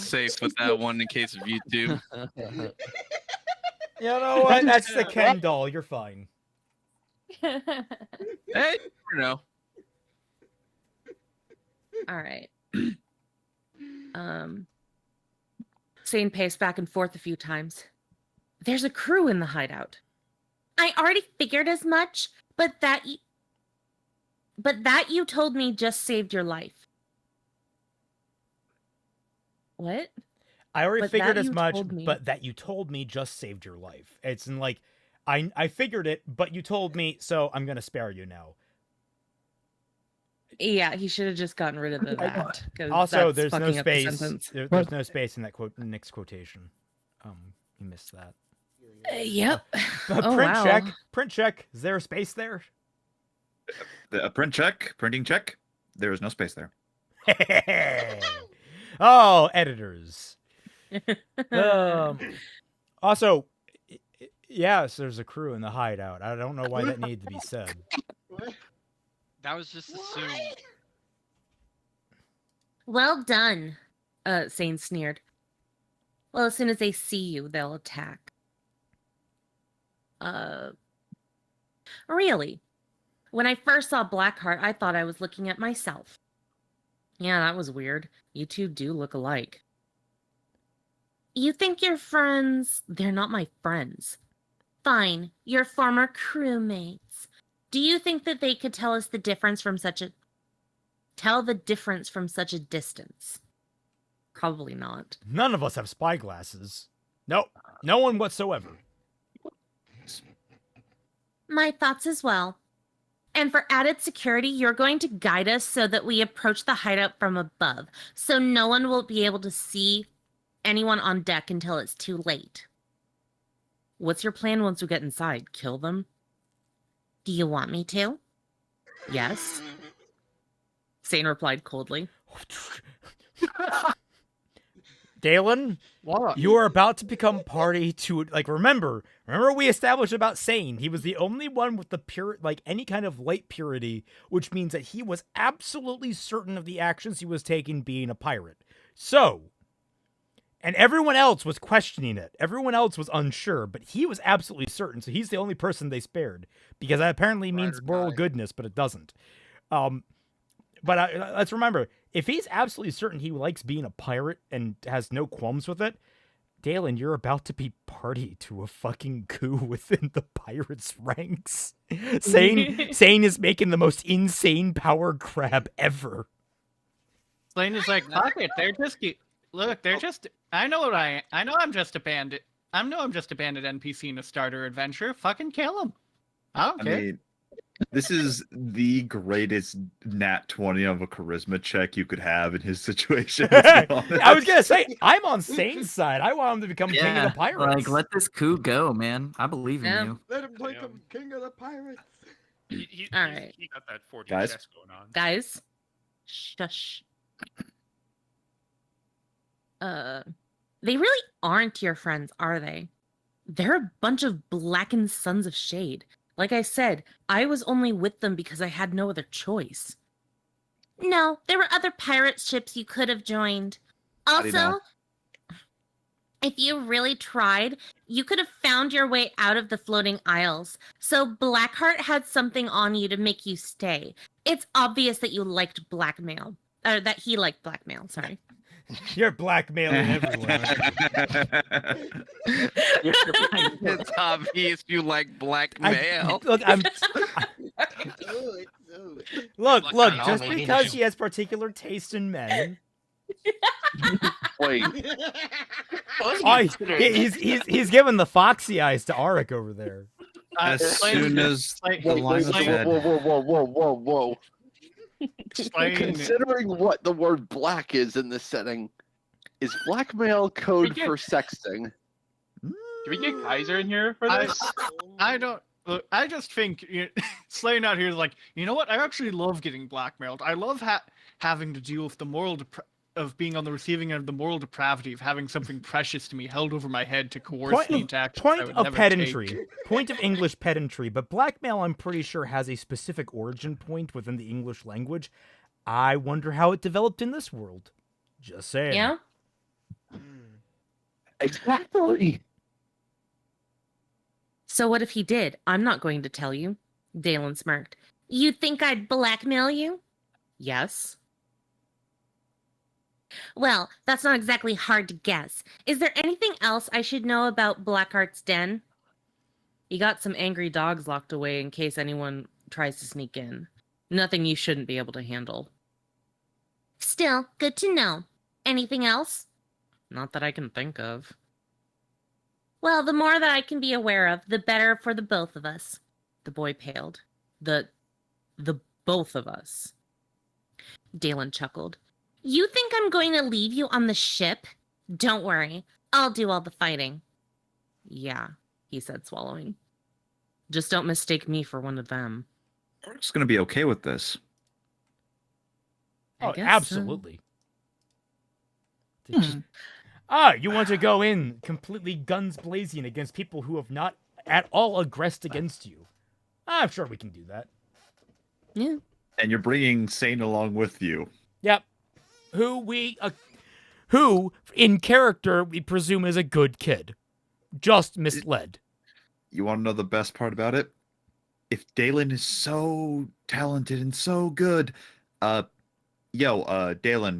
safe with that one in case of YouTube. You know what? That's the Ken doll. You're fine. Hey, you never know. All right. Sane paced back and forth a few times. There's a crew in the hideout. I already figured as much, but that you told me just saved your life. What? I already But figured that as you much, told me. but that you told me just saved your life. It's in like, I figured it, but you told me, so I'm gonna spare you now. Yeah, he should have just gotten rid of the that. 'Cause Also, that's there's no fucking up the space. sentence. There's no space in that next quotation. You missed that. Yep. Print wow. check. Print check. Is there a space there? A print check. Printing check. There is no space there. Oh, editors. Also, yes, there's a crew in the hideout. I don't know why that needed to be said. That was just assumed. Well done, Sane sneered. Well, as soon as they see you, they'll attack. Really? When I first saw Blackheart, I thought I was looking at myself. Yeah, that was weird. You two do look alike. You think you're friends? They're not my friends. Fine, you're former crewmates. Do you think that they could tell the difference from such a distance? Probably not. None of us have spy glasses. Nope. No one whatsoever. My thoughts as well. And for added security, you're going to guide us so that we approach the hideout from above, so no one will be able to see anyone on deck until it's too late. What's your plan once we get inside? Kill them? Do you want me to? Yes. Sane replied coldly. Galen, you are about to become party to, like, remember we established about Sane. He was the only one with the pure, like, any kind of light purity, which means that he was absolutely certain of the actions he was taking being a pirate. So, and everyone else was questioning it. Everyone else was unsure, but he was absolutely certain. So he's the only person they spared, because that apparently means moral goodness, but it doesn't. But let's remember, if he's absolutely certain he likes being a pirate and has no qualms with it, Dalen, you're about to be party to a fucking coup within the pirates' ranks. Sane is making the most insane power grab ever. Slane is like, fuck it, they're just look, they're just. I know I'm just a bandit. I'm just a bandit NPC in a starter adventure. Fucking kill him. I don't care. mean, this is the greatest nat 20 of a charisma check you could have in his situation. I was gonna say, I'm on Sane's side. I want him to become king of the pirates. Like, let this coup go, man. I believe in you. Let him become king of the pirates. All right. He got that 4D Guys? chess going on. Guys, shush. They really aren't your friends, are they? They're a bunch of blackened sons of shade. Like I said, I was only with them because I had no other choice. No, there were other pirate ships you could have joined. How do you Also, know? if you really tried, you could have found your way out of the floating isles. So Blackheart had something on you to make you stay. It's obvious that you liked blackmail. Or that he liked blackmail, sorry. You're blackmailing everyone. It's obvious you like blackmail. Look, I'm. Oh, it's so Look, Like, look, I don't know, just maybe because they- she has particular taste in men. Wait, I wasn't Oh, considering that. he's giving the foxy eyes to Arik over there. As Slane- soon as Slane- the wait, line was whoa, said, whoa. Slane- Considering what the word black is in this setting, is blackmail code get- for sexting? Can we get Kaiser in here for I- this? I don't. Look, I just think Slane out here is like, you know what? I actually love getting blackmailed. I love having to deal with the of being on the receiving end of the moral depravity of having something precious to me held over my head to coerce me into actions I Point would of never pedantry. take. Point of English pedantry. But blackmail, I'm pretty sure, has a specific origin point within the English language. I wonder how it developed in this world. Just saying. Yeah? Exactly. So what if he did? I'm not going to tell you. Dalen smirked. You think I'd blackmail you? Yes. Well, that's not exactly hard to guess. Is there anything else I should know about Blackheart's den? He got some angry dogs locked away in case anyone tries to sneak in. Nothing you shouldn't be able to handle. Still, good to know. Anything else? Not that I can think of. Well, the more that I can be aware of, the better for the both of us. The boy paled. The both of us. Dalen chuckled. You think I'm going to leave you on the ship? Don't worry. I'll do all the fighting. Yeah, he said, swallowing. Just don't mistake me for one of them. Arik's going to be okay with this. I Oh, guess so. absolutely. You want to go in completely guns blazing against people who have not at all aggressed against you. I'm sure we can do that. Yeah. And you're bringing Sane along with you. Yep. Who in character we presume is a good kid. Just misled. You want to know the best part about it? If Dalen is so talented and so good, Dalen,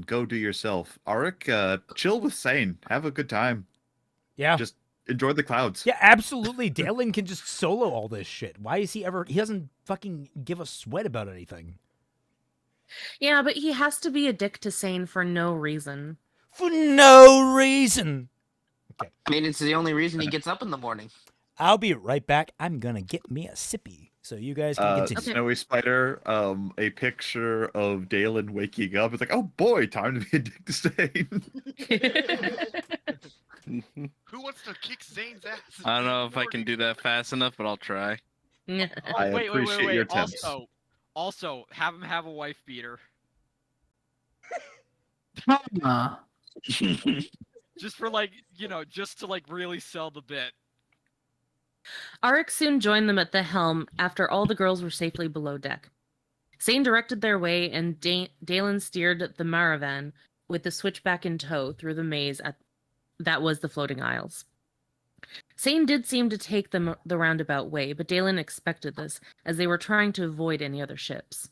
go do yourself. Arik, chill with Sane. Have a good time. Yeah. Just enjoy the clouds. Yeah, absolutely. Dalen can just solo all this shit. Why is he doesn't fucking give a sweat about anything. Yeah, but he has to be a dick to Sane for no reason. For no reason. Okay. I mean, it's the only reason he gets up in the morning. I'll be right back. I'm gonna get me a sippy so you guys can continue. Snowy Spider, a picture of Dalen waking up. It's like, oh boy, time to be a dick to Sane. Who wants to kick Zane's ass? I don't know if I can do that fast enough, but I'll try. I wait, appreciate your attempts. Also, have him have a wife beater. Just for just to really sell the bit. Arik soon joined them at the helm after all the girls were safely below deck. Sane directed their way, and Dalen steered the Maravan with the switchback in tow through the maze that was the floating isles. Sane did seem to take the roundabout way, but Dalen expected this, as they were trying to avoid any other ships.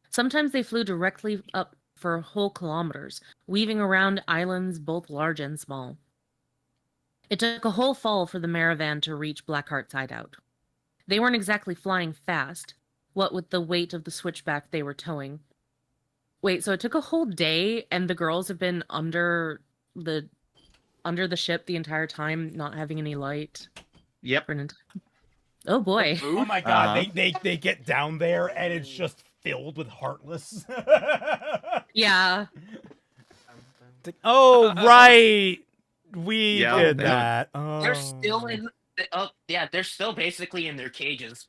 Sometimes they flew directly up for whole kilometers, weaving around islands both large and small. It took a whole fall for the Maravan to reach Blackheart's hideout. They weren't exactly flying fast, what with the weight of the switchback they were towing. Wait, so it took a whole day, and the girls have been under the ship the entire time, not having any light? Yep. Oh boy. Oh my god, they get down there and it's just filled with Heartless. Yeah. Oh, right. We Yeah, did they- that. They're Oh. still they're still basically in their cages.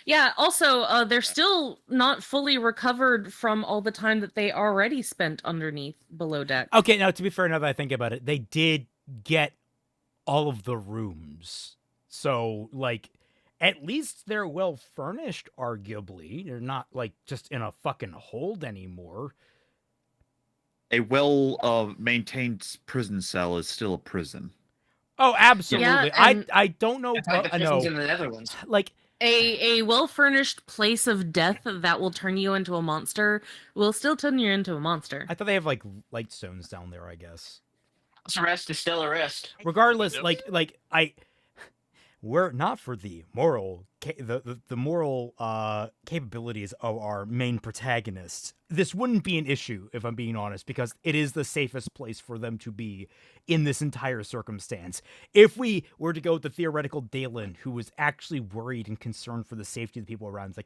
Yeah, also, they're still not fully recovered from all the time that they already spent underneath below deck. Okay, now to be fair, now that I think about it, they did get all of the rooms. So, at least they're well furnished, arguably. They're not, just in a fucking hold anymore. A well maintained prison cell is still a prison. Oh, absolutely. Yeah, and- I don't know. It's like the I know. prisons in the Netherlands. A well-furnished place of death that will turn you into a monster will still turn you into a monster. I thought they have light stones down there, I guess. Arrest is still arrest. Regardless, were it not for the moral capabilities of our main protagonist, this wouldn't be an issue, if I'm being honest, because it is the safest place for them to be in this entire circumstance. If we were to go with the theoretical Dalen, who was actually worried and concerned for the safety of the people around,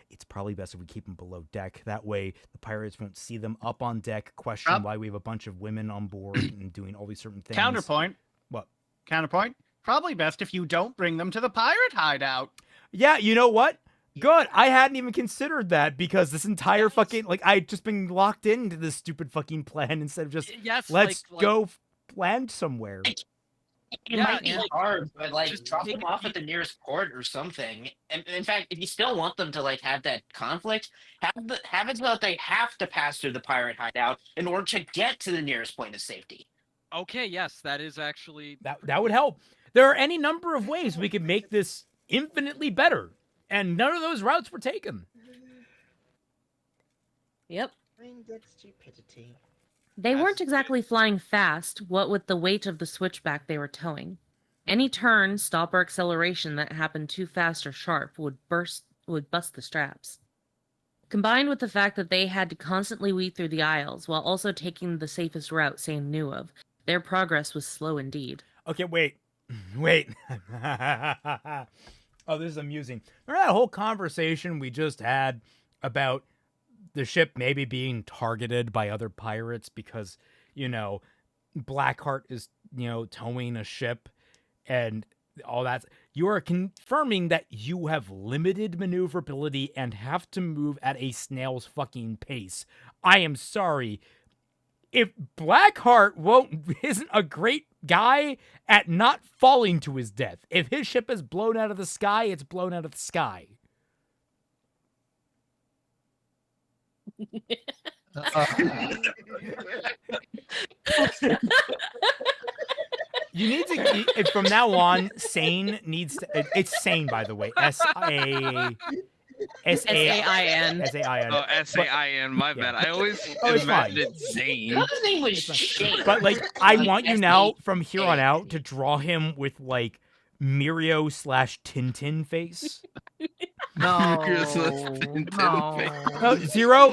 it's probably best if we keep them below deck. That way the pirates won't see them up on deck, question why we have a bunch of women on board and doing all these certain things. Counterpoint. What? Counterpoint. Probably best if you don't bring them to the pirate hideout. Yeah, you know what? Good. I hadn't even considered that because this entire fucking, I'd just been locked into this stupid fucking plan instead of just, let's go land somewhere. It might be hard, but drop them off at the nearest port or something. And in fact, if you still want them to have that conflict, have it so that they have to pass through the pirate hideout in order to get to the nearest point of safety. Okay, yes, that is actually that would help. There are any number of ways we could make this infinitely better, and none of those routes were taken. Yep. Stupidity. They weren't exactly flying fast, what with the weight of the switchback they were towing. Any turn, stop, or acceleration that happened too fast or sharp would bust the straps. Combined with the fact that they had to constantly weed through the aisles while also taking the safest route Sane knew of, their progress was slow indeed. Okay, wait. Oh, this is amusing. Remember that whole conversation we just had about the ship maybe being targeted by other pirates because, Blackheart is, towing a ship and all that. You are confirming that you have limited maneuverability and have to move at a snail's fucking pace. I am sorry. If Blackheart isn't a great guy at not falling to his death. If his ship is blown out of the sky, it's blown out of the sky. You need to, from now on, Sane needs to, it's Sane, by the way, S-A-I-N. S-A-I-N. S-A-I-N. Oh, S-A-I-N, my bad. I always imagined Zane. His name was Shane. But, I want you now, from here on out, to draw him with, Mirio/Tintin face. No. No, Zero,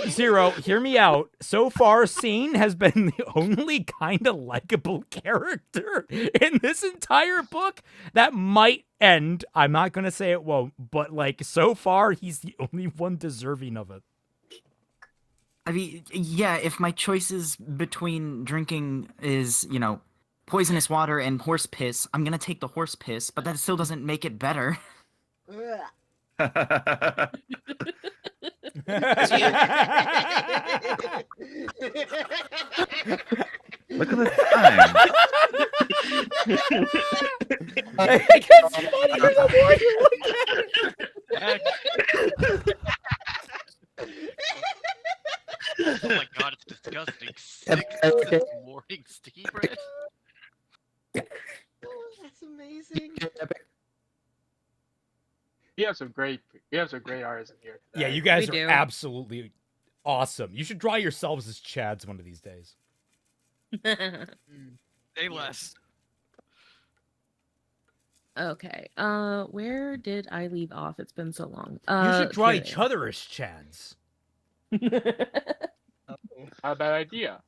hear me out. So far, Sane has been the only kind of likable character in this entire book. That might end. I'm not going to say it won't, but so far, he's the only one deserving of it. I mean, yeah, if my choices between drinking is, poisonous water and horse piss, I'm going to take the horse piss, but that still doesn't make it better. Look at the time. It gets funnier the more you look at it. Oh my god, it's disgusting. 6 this morning, Steve bread. Oh, that's amazing. We have some great artists in here today. Yeah, you guys are absolutely awesome. You should draw yourselves as Chads one of these days. Say less. Okay. Where did I leave off? It's been so long. You should draw here. each other as Chads. Not a bad idea.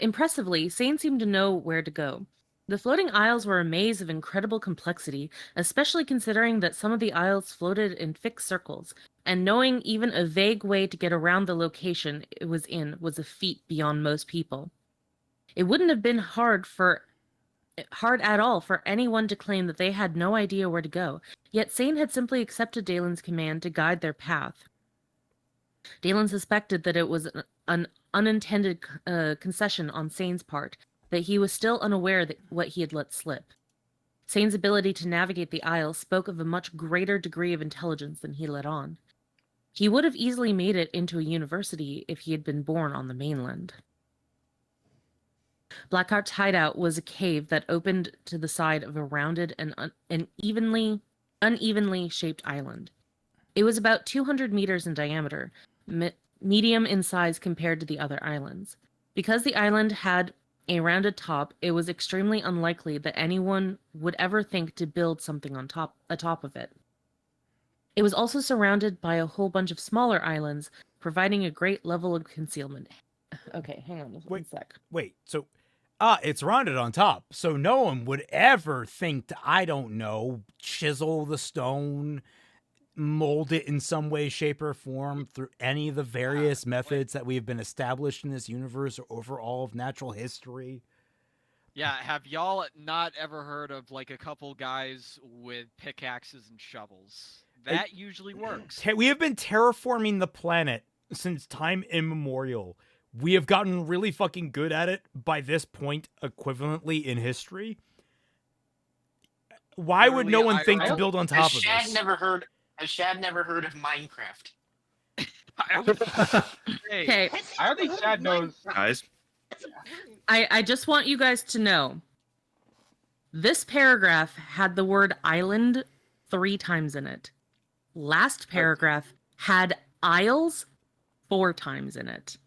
Impressively, Sane seemed to know where to go. The floating aisles were a maze of incredible complexity, especially considering that some of the aisles floated in fixed circles, and knowing even a vague way to get around the location it was in was a feat beyond most people. It wouldn't have been hard at all for anyone to claim that they had no idea where to go, yet Sane had simply accepted Dalen's command to guide their path. Dalen suspected that it was an unintended concession on Sane's part, that he was still unaware that what he had let slip. Sane's ability to navigate the aisle spoke of a much greater degree of intelligence than he let on. He would have easily made it into a university if he had been born on the mainland. Blackheart's hideout was a cave that opened to the side of a rounded and unevenly shaped island. It was about 200 meters in diameter, medium in size compared to the other islands. Because the island had a rounded top, it was extremely unlikely that anyone would ever think to build something atop of it. It was also surrounded by a whole bunch of smaller islands, providing a great level of concealment. Okay, hang on just one sec. Wait, so it's rounded on top, so no one would ever think to, I don't know, chisel the stone, mold it in some way, shape, or form through any of the various methods that we've been established in this universe or over all of natural history. Yeah, have y'all not ever heard of like a couple guys with pickaxes and shovels? That usually works. We have been terraforming the planet since time immemorial. We have gotten really fucking good at it by this point, equivalently in history. Why would no one think to build on top of this? Has Shad never heard of Minecraft? Okay. I don't think Shad knows. Guys. I just want you guys to know, this paragraph had the word island 3 times in it. Last paragraph had isles 4 times in it.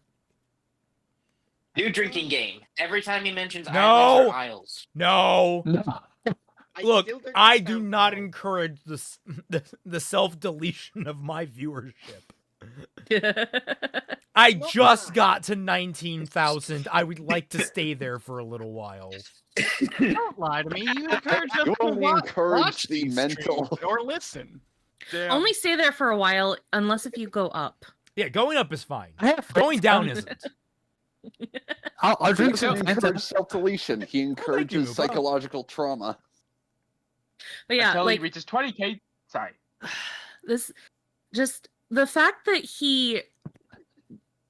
New drinking game. Every time he mentions islands or isles. No. Look, I do not encourage the self-deletion of my viewership. I just got to 19,000. I would like to stay there for a little while. Don't lie to me. You encourage us You to only encourage the these mental. streams or listen. Only stay there for a while, unless if you go up. Yeah, going up is fine. Going down isn't. I'll drink some some encourage self-deletion. He encourages psychological trauma. But yeah, Until like he reaches 20K. Sorry. this, just the fact that he,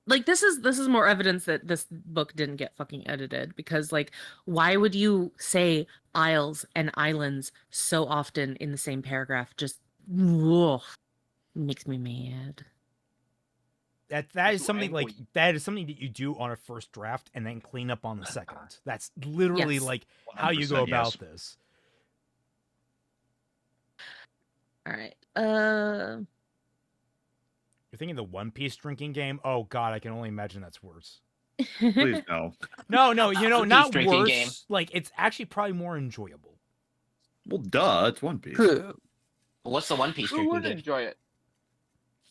like, this is more evidence that this book didn't get fucking edited, because like, why would you say isles and islands so often in the same paragraph? Just ugh, makes me mad. That is something that you do on a first draft and then clean up on the second. That's literally Yes. like how you go 100% about yes. this. All right. You're thinking the One Piece drinking game? Oh god, I can only imagine that's worse. Please no. No, you know, One Piece not drinking worse. game. Like, it's actually probably more enjoyable. Well, duh, it's One Piece. What's the One Piece Who drinking would game? enjoy it?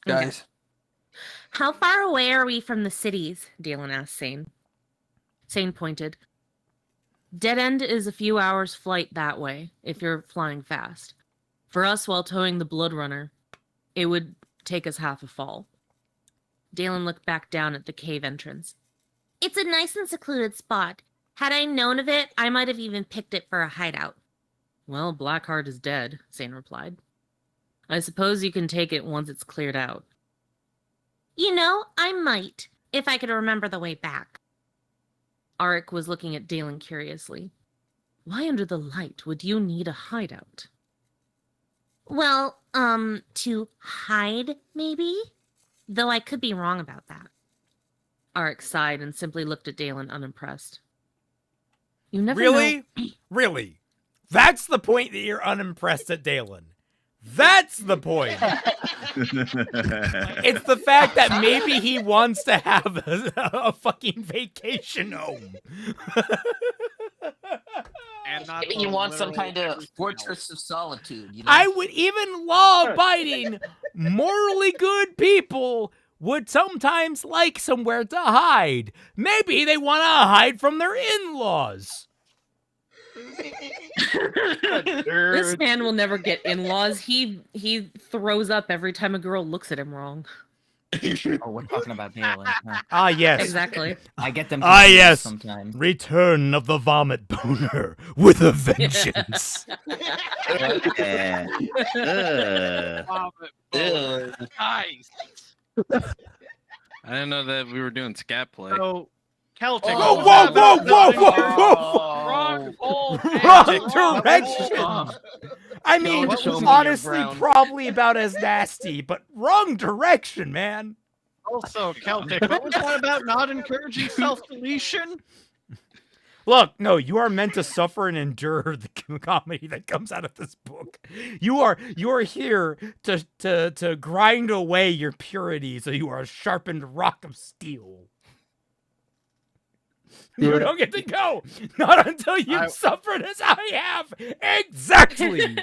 Guys. How far away are we from the cities? Dalen asked Sane. Sane pointed. Dead End is a few hours flight that way, if you're flying fast. For us, while towing the Blood Runner, it would take us half a fall. Dalen looked back down at the cave entrance. It's a nice and secluded spot. Had I known of it, I might have even picked it for a hideout. Well, Blackheart is dead, Sane replied. I suppose you can take it once it's cleared out. You know, I might, if I could remember the way back. Arik was looking at Dalen curiously. Why under the light would you need a hideout? Well, to hide, maybe? Though I could be wrong about that. Arik sighed and simply looked at Dalen unimpressed. You never Really? know. Really? That's the point that you're unimpressed at Dalen. That's the point. It's the fact that maybe he wants to have a fucking vacation home. And not Maybe you want some kind of fortress of solitude. You know? I would, even law-abiding, morally good people would sometimes like somewhere to hide. Maybe they want to hide from their in-laws. This man will never get in-laws. He throws up every time a girl looks at him wrong. Oh, we're talking about Dalen. Huh? Ah, yes. Exactly. I get them Ah, confused yes. sometimes. Return of the vomit boner with a vengeance. Nice. I didn't know that we were doing scat play. So, Celtic. Oh, whoa! Wrong direction. I mean, Show me your honestly, brown. probably about as nasty, but wrong direction, man. Also, Celtic. What was that about not encouraging self-deletion? Look, no, you are meant to suffer and endure the comedy that comes out of this book. You are here to grind away your purity, so you are a sharpened rock of steel. You Yeah. don't get to go. Not until you've suffered as I have. Exactly.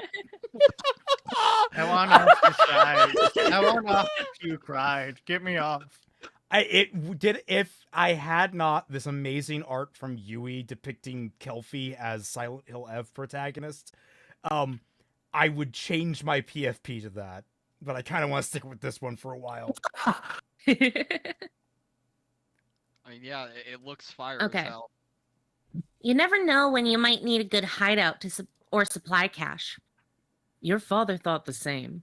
I want off the side. I want off if you cried. Get me off. If I had not this amazing art from Yui depicting Kelpie as Silent Hill F protagonist, I would change my PFP to that. But I kind of want to stick with this one for a while. I mean, yeah, it looks fire Okay. as hell. You never know when you might need a good hideout or supply cache. Your father thought the same.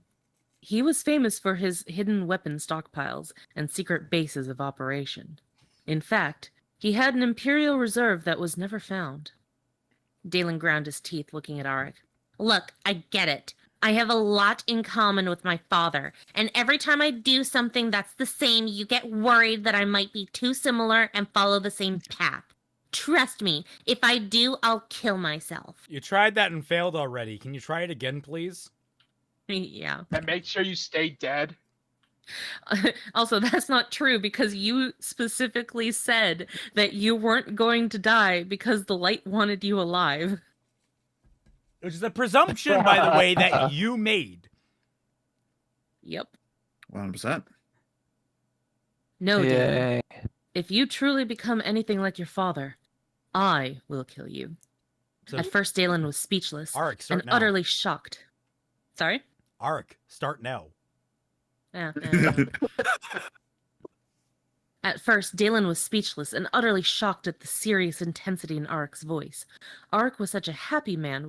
He was famous for his hidden weapon stockpiles and secret bases of operation. In fact, he had an imperial reserve that was never found. Dalen ground his teeth, looking at Arik. Look, I get it. I have a lot in common with my father, and every time I do something that's the same, you get worried that I might be too similar and follow the same path. Trust me, if I do, I'll kill myself. You tried that and failed already. Can you try it again, please? Yeah. And make sure you stay dead. Also, that's not true because you specifically said that you weren't going to die because the light wanted you alive. Which is a presumption, by the way, that you made. Yep. 100%. No, Dalen. Yay. If you truly become anything like your father, I will kill you. So, At first, Dalen was speechless Arik, and start now. utterly shocked. Sorry? Arik, start now. Yeah. At first, Dalen was speechless and utterly shocked at the serious intensity in Arik's voice. Arik was such a happy man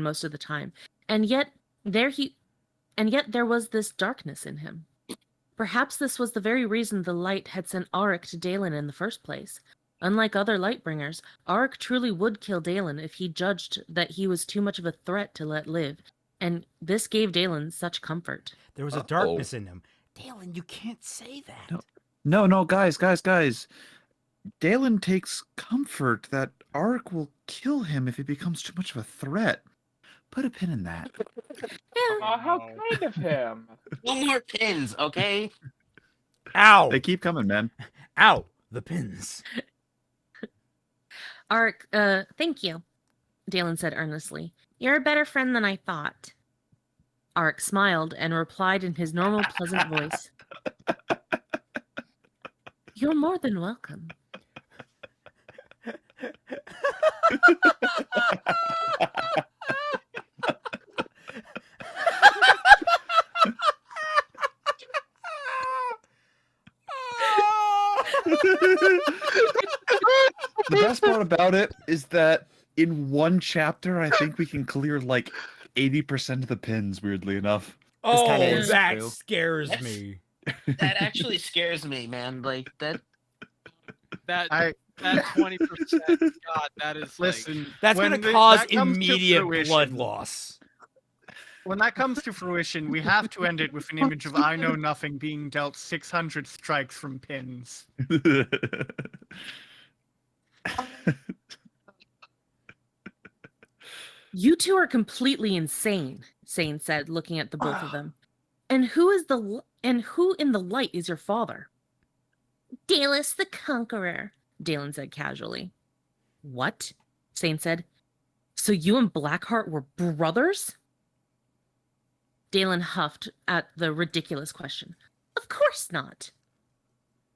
most of the time, and yet there was this darkness in him. Perhaps this was the very reason the light had sent Arik to Dalen in the first place. Unlike other Lightbringers, Arik truly would kill Dalen if he judged that he was too much of a threat to let live, and this gave Dalen such comfort. There was a darkness in him. Dalen, you can't say that. No, guys. Dalen takes comfort that Arik will kill him if he becomes too much of a threat. Put a pin in that. Oh, how kind of him. No more pins, okay? Ow! They keep coming, man. Ow! The pins. Arik, thank you, Dalen said earnestly. You're a better friend than I thought. Arik smiled and replied in his normal pleasant voice. You're more than welcome. The best part about it is that in one chapter, I think we can clear like 80% of the pins, weirdly enough. Oh, is that true. scares That's- me. That actually scares me, man. Like that. That 20%, God, that is Listen, That's when going to the- cause that comes to immediate blood fruition- loss. When that comes to fruition, we have to end it with an image of I Know Nothing being dealt 600 strikes from pins. You two are completely insane, Sane said, looking at the both of them. And who in the light is your father? Dalus the Conqueror. Dalen said casually. What? Sane said. So you and Blackheart were brothers? Dalen huffed at the ridiculous question. Of course not.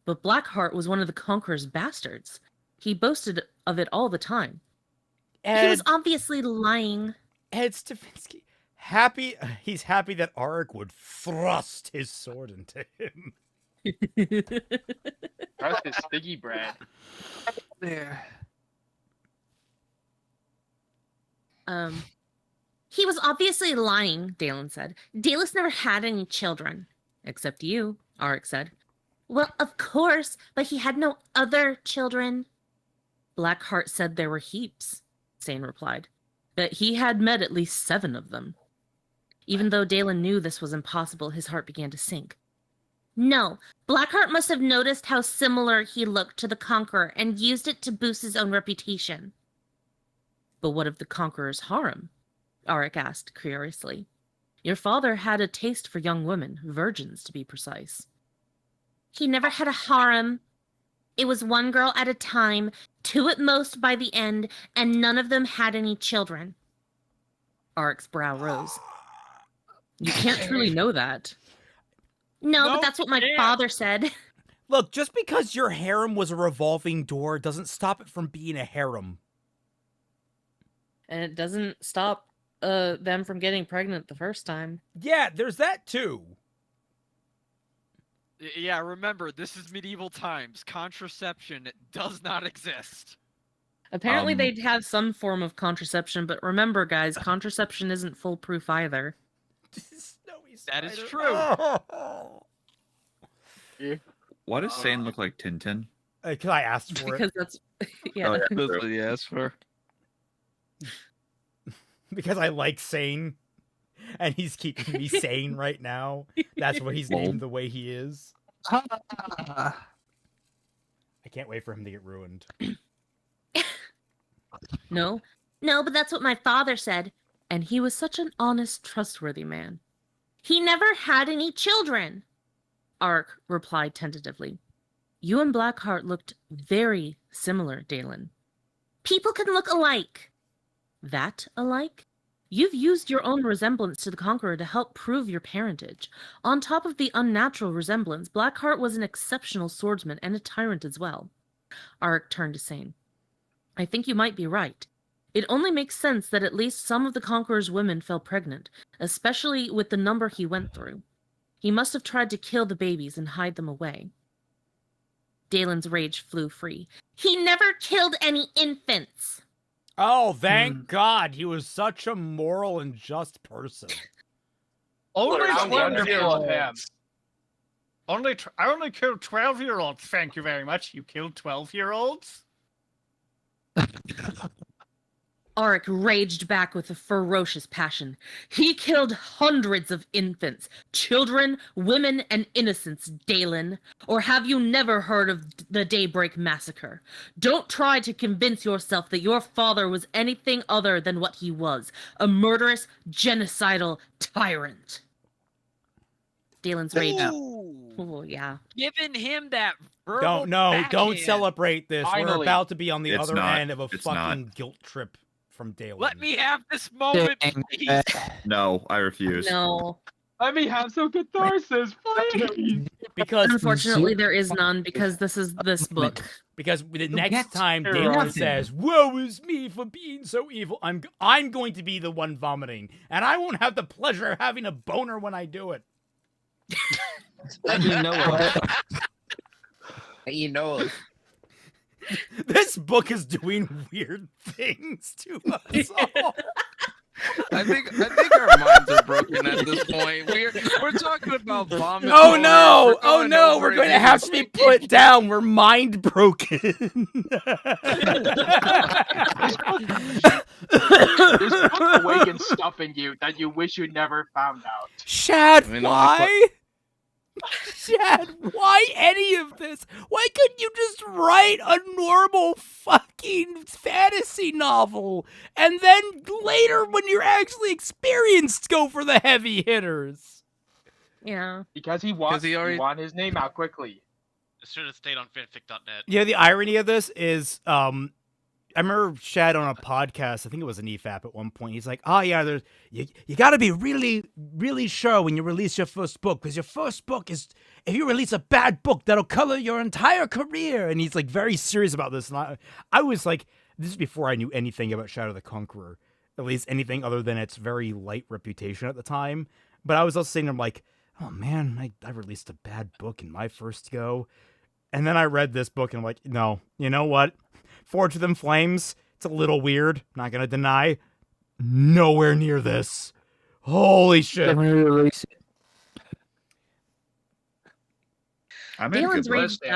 But Blackheart was one of the Conqueror's bastards. He boasted of it all the time. He was obviously lying. Ed Stefanski, he's happy that Arik would thrust his sword into him. That's his sticky bread. There. He was obviously lying, Dalen said. Dalus never had any children. Except you, Arik said. Well, of course, but he had no other children. Blackheart said there were heaps, Sane replied. But he had met at least 7 of them. Even though Dalen knew this was impossible, his heart began to sink. No, Blackheart must have noticed how similar he looked to the Conqueror and used it to boost his own reputation. But what of the Conqueror's harem? Arik asked curiously. Your father had a taste for young women, virgins to be precise. He never had a harem. It was one girl at a time, 2 at most by the end, and none of them had any children. Arik's brow rose. You can't truly know that. No, No, but that's what my yeah. father said. Look, just because your harem was a revolving door doesn't stop it from being a harem. And it doesn't stop them from getting pregnant the first time. Yeah, there's that too. Yeah, remember, this is medieval times. Contraception does not exist. Apparently they'd have some form of contraception, but remember, guys, contraception isn't foolproof either. That is true. Why does Sane look like Tintin? Because I asked for Because it. that's yeah. Oh, That's what he asked for. Because I like Sane. And he's keeping me sane right now. That's what he's named the way he is. I can't wait for him to get ruined. No, No, but that's what my father said. and he was such an honest, trustworthy man. He never had any children. Arik replied tentatively. You and Blackheart looked very similar, Dalen. People can look alike. That alike? You've used your own resemblance to the Conqueror to help prove your parentage. On top of the unnatural resemblance, Blackheart was an exceptional swordsman and a tyrant as well. Arik turned to Sane. I think you might be right. It only makes sense that at least some of the Conqueror's women fell pregnant, especially with the number he went through. He must have tried to kill the babies and hide them away. Dalen's rage flew free. He never killed any infants. Oh, thank God. He was such a moral and just person. Only How 12-year-olds. I only killed 12-year-olds. Thank you very much. You killed 12-year-olds? Arik raged back with a ferocious passion. He killed hundreds of infants, children, women, and innocents, Dalen. Or have you never heard of the Daybreak Massacre? Don't try to convince yourself that your father was anything other than what he was, a murderous, genocidal tyrant. Dalen's rage. Oh, yeah. Giving him that verbal Don't backhand. celebrate this. We're Finally. about to be on the It's other not. end of a It's fucking guilt trip from Dalen. Let me have this moment, please. No, I refuse. No. Let me have some catharsis, please. Because Unfortunately, there is none because this is this book. Because the next get time to Dalen nothing. says, "Woe is me for being so evil," I'm going to be the one vomiting, and I won't have the pleasure of having a boner when I do it. Let me know. Let you know. This book is doing weird things to us all. I think our minds are broken at this point. We're talking about vomit. Oh no! We're Oh going no! over We're going to it. have to be put down. We're mind broken. There's book awakens stuff in you that you wish you never found out. Shad, I mean, why? Shad, why any of this? Why couldn't you just write a normal fucking fantasy novel and then later, when you're actually experienced, go for the heavy hitters? Yeah. Because he wants he already- he want his name out quickly. It should have stayed on fanfic.net. Yeah, the irony of this is, I remember Shad on a podcast, I think it was an EFAP at one point, he's like, oh yeah, you got to be really, really sure when you release your first book, because your first book is, if you release a bad book, that'll color your entire career. And he's like very serious about this. And I was like, this is before I knew anything about Shadow the Conqueror, at least anything other than its very light reputation at the time. But I was also saying, I'm like, oh man, I released a bad book in my first go. And then I read this book and I'm like, no, you know what? Forged Within Flames, it's a little weird, not gonna deny. Nowhere near this. Holy shit. I'm gonna release it. I'm in a Dalen's good rage place.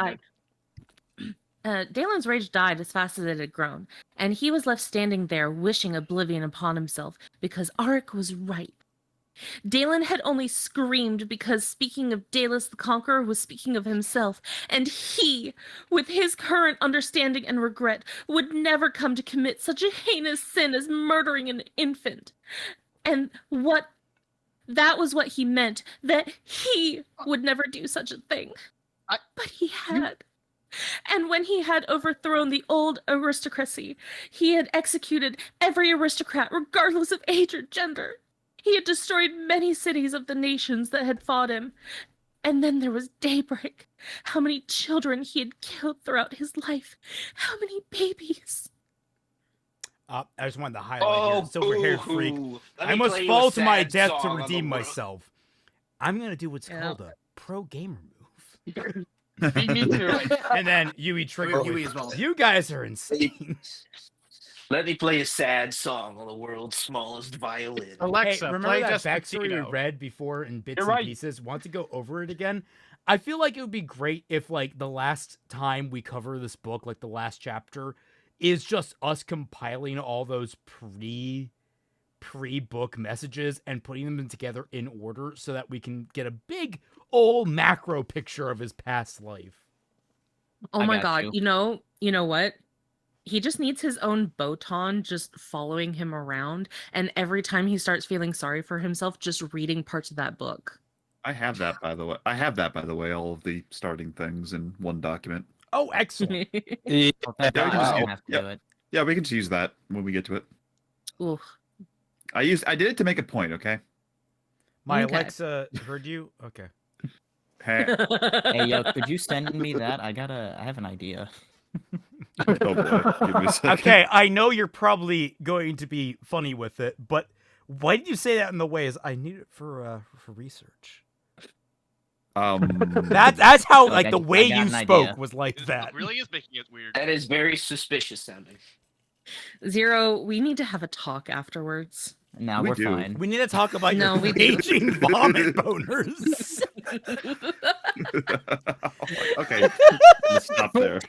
died. Dalen's rage died as fast as it had grown, and he was left standing there wishing oblivion upon himself because Arik was right. Dalen had only screamed because speaking of Dalus the Conqueror was speaking of himself, and he, with his current understanding and regret, would never come to commit such a heinous sin as murdering an infant. And that was what he meant, that he would never do such a thing. But he had. And when he had overthrown the old aristocracy, he had executed every aristocrat, regardless of age or gender. He had destroyed many cities of the nations that had fought him. And then there was daybreak. How many children he had killed throughout his life. How many babies. I just wanted to highlight here, silver-haired freak. boo-hoo. Let I me must play you fall a to my sad death to song on the redeem world. myself. I'm going to do what's called a pro-gamer move. Me too. And then Yui triggered Yui me. as well. You guys are insane. Let me play a sad song on the world's smallest violin. Alexa, Hey, remember play that backstory we Despacito. read before in bits You're and right. pieces? Want to go over it again? I feel like it would be great if, like, the last time we cover this book, like the last chapter, is just us compiling all those pre-book messages and putting them together in order so that we can get a big old macro picture of his past life. Oh I my got god, you. you know what? He just needs his own Botan just following him around, and every time he starts feeling sorry for himself, just reading parts of that book. I have that, by the way. All of the starting things in one document. Oh, excellent. Well, thank Yeah, we God can I just- don't have to yeah. do it. Yeah, we can just use that when we get to it. Ooh. I did it to make a point, okay? My Okay. Alexa heard you? Okay. Hey, Hey, yo, could you send me that? I have an idea. oh boy, give me a second. Okay, I know you're probably going to be funny with it, but why did you say that in the ways I need it for research? That's how Like, like the I way got you an spoke idea. was like This that. really is making it weird. That is very suspicious sounding. Zero, we need to have a talk afterwards. Now We we're do. fine. We need to talk about No, your we do. raging vomit boners. Okay, let's stop there.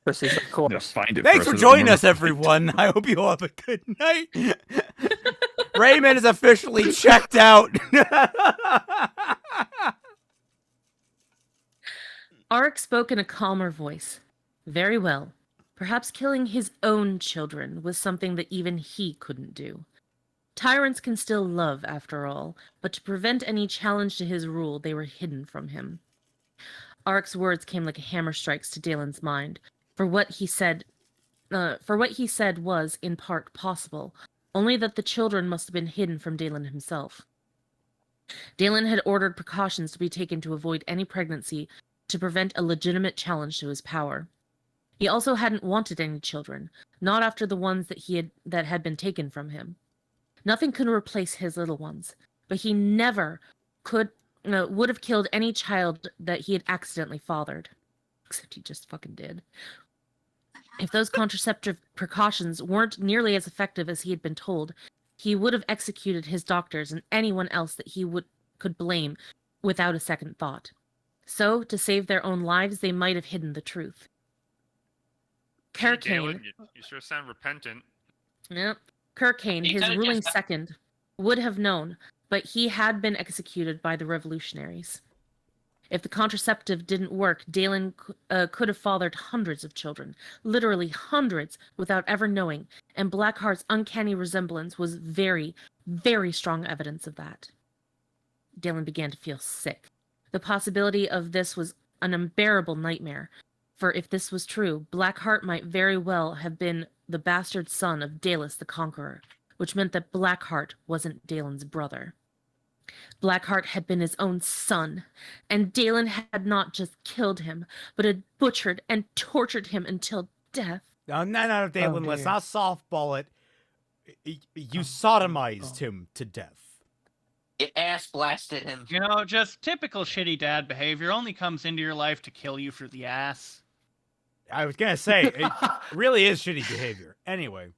Choices, of No, course. find it. Thanks first. for joining us, everyone. I hope you all have a good night. Raymond is officially checked out. Arik spoke in a calmer voice. Very well. Perhaps killing his own children was something that even he couldn't do. Tyrants can still love, after all, but to prevent any challenge to his rule, they were hidden from him. Arik's words came like hammer strikes to Dalen's mind, for what he said was, in part, possible, only that the children must have been hidden from Dalen himself. Dalen had ordered precautions to be taken to avoid any pregnancy to prevent a legitimate challenge to his power. He also hadn't wanted any children, not after the ones that had been taken from him. Nothing could replace his little ones, but he never would have killed any child that he had accidentally fathered. Except he just fucking did. If those contraceptive precautions weren't nearly as effective as he had been told, he would have executed his doctors and anyone else that he could blame without a second thought. So, to save their own lives, they might have hidden the truth. Gee, Kerkane, Dalen, you sure sound repentant. yep, Kerkane, He his could've ruling just- second, would have known, but he had been executed by the revolutionaries. If the contraceptive didn't work, Dalen could have fathered hundreds of children, literally hundreds, without ever knowing, and Blackheart's uncanny resemblance was very, very strong evidence of that. Dalen began to feel sick. The possibility of this was an unbearable nightmare, for if this was true, Blackheart might very well have been the bastard son of Dalus the Conqueror, which meant that Blackheart wasn't Dalen's brother. Blackheart had been his own son, and Dalen had not just killed him, but had butchered and tortured him until death. No, Dalen, let's dear. not softball it. You sodomized him to death. It ass blasted him. You know, just typical shitty dad behavior. Only comes into your life to kill you for the ass. I was gonna say, it really is shitty behavior. Anyway.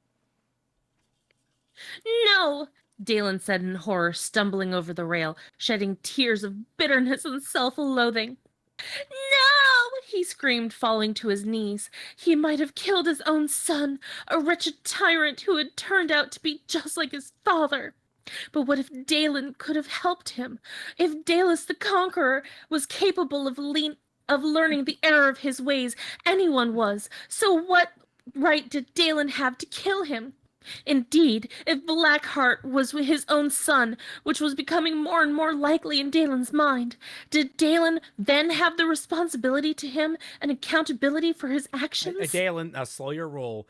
No, Dalen said in horror, stumbling over the rail, shedding tears of bitterness and self-loathing. No, he screamed, falling to his knees. He might have killed his own son, a wretched tyrant who had turned out to be just like his father. But what if Dalen could have helped him? If Dalus the Conqueror was capable of learning the error of his ways, anyone was. So what right did Dalen have to kill him? Indeed, if Blackheart was his own son, which was becoming more and more likely in Dalen's mind, did Dalen then have the responsibility to him and accountability for his actions? Dalen, slow your roll.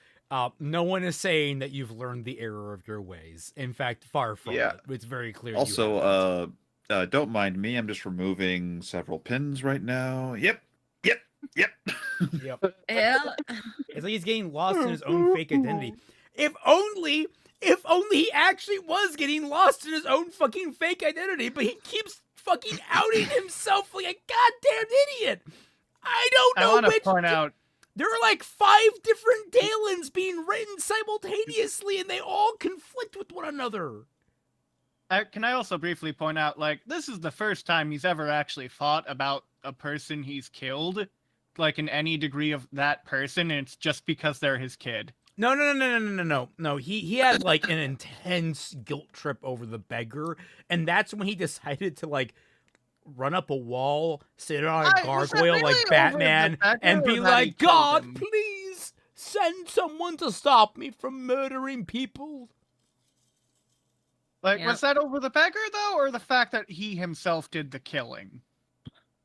No one is saying that you've learned the error of your ways. In fact, far from it. It's very clear. Also, don't mind me. I'm just removing several pins right now. Yep. Yep. Yeah. It's like he's getting lost in his own fake identity. If only he actually was getting lost in his own fucking fake identity, but he keeps fucking outing himself like a goddamn idiot. I don't know I want to which. point out. There are like 5 different Dalens being written simultaneously, and they all conflict with one another. Can I also briefly point out, like, this is the first time he's ever actually fought about a person he's killed, like in any degree of that person, and it's just because they're his kid. No. He had like an intense guilt trip over the beggar, and that's when he decided to like run up a wall, sit on a gargoyle like Batman, and be like, God, please send someone to stop me from murdering people. Like, was that over the beggar, though, or the fact that he himself did the killing?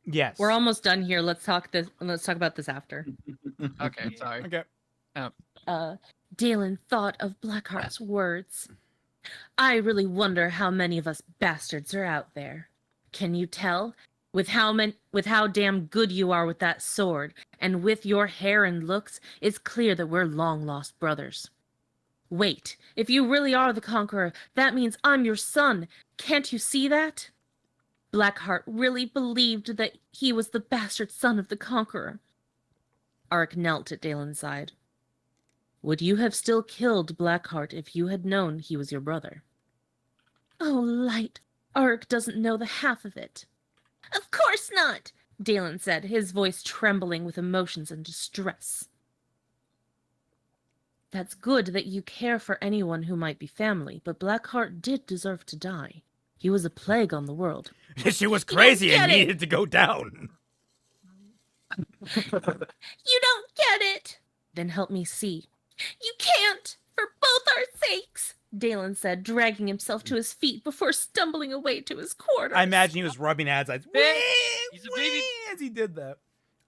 Yes. We're almost done here. Let's talk about this after. Okay, sorry. Okay. Dalen thought of Blackheart's words. I really wonder how many of us bastards are out there. Can you tell? With how damn good you are with that sword, and with your hair and looks, it's clear that we're long-lost brothers. Wait, if you really are the Conqueror, that means I'm your son. Can't you see that? Blackheart really believed that he was the bastard son of the Conqueror. Arik knelt at Dalen's side. Would you have still killed Blackheart if you had known he was your brother? Oh, Light, Arik doesn't know the half of it. Of course not, Dalen said, his voice trembling with emotions and distress. That's good that you care for anyone who might be family, but Blackheart did deserve to die. He was a plague on the world. She was crazy and needed to go down. You don't get it. Then help me see. You can't, for both our sakes, Dalen said, dragging himself to his feet before stumbling away to his quarters. I imagine he was rubbing Ad's eyes He's a baby. as he did that.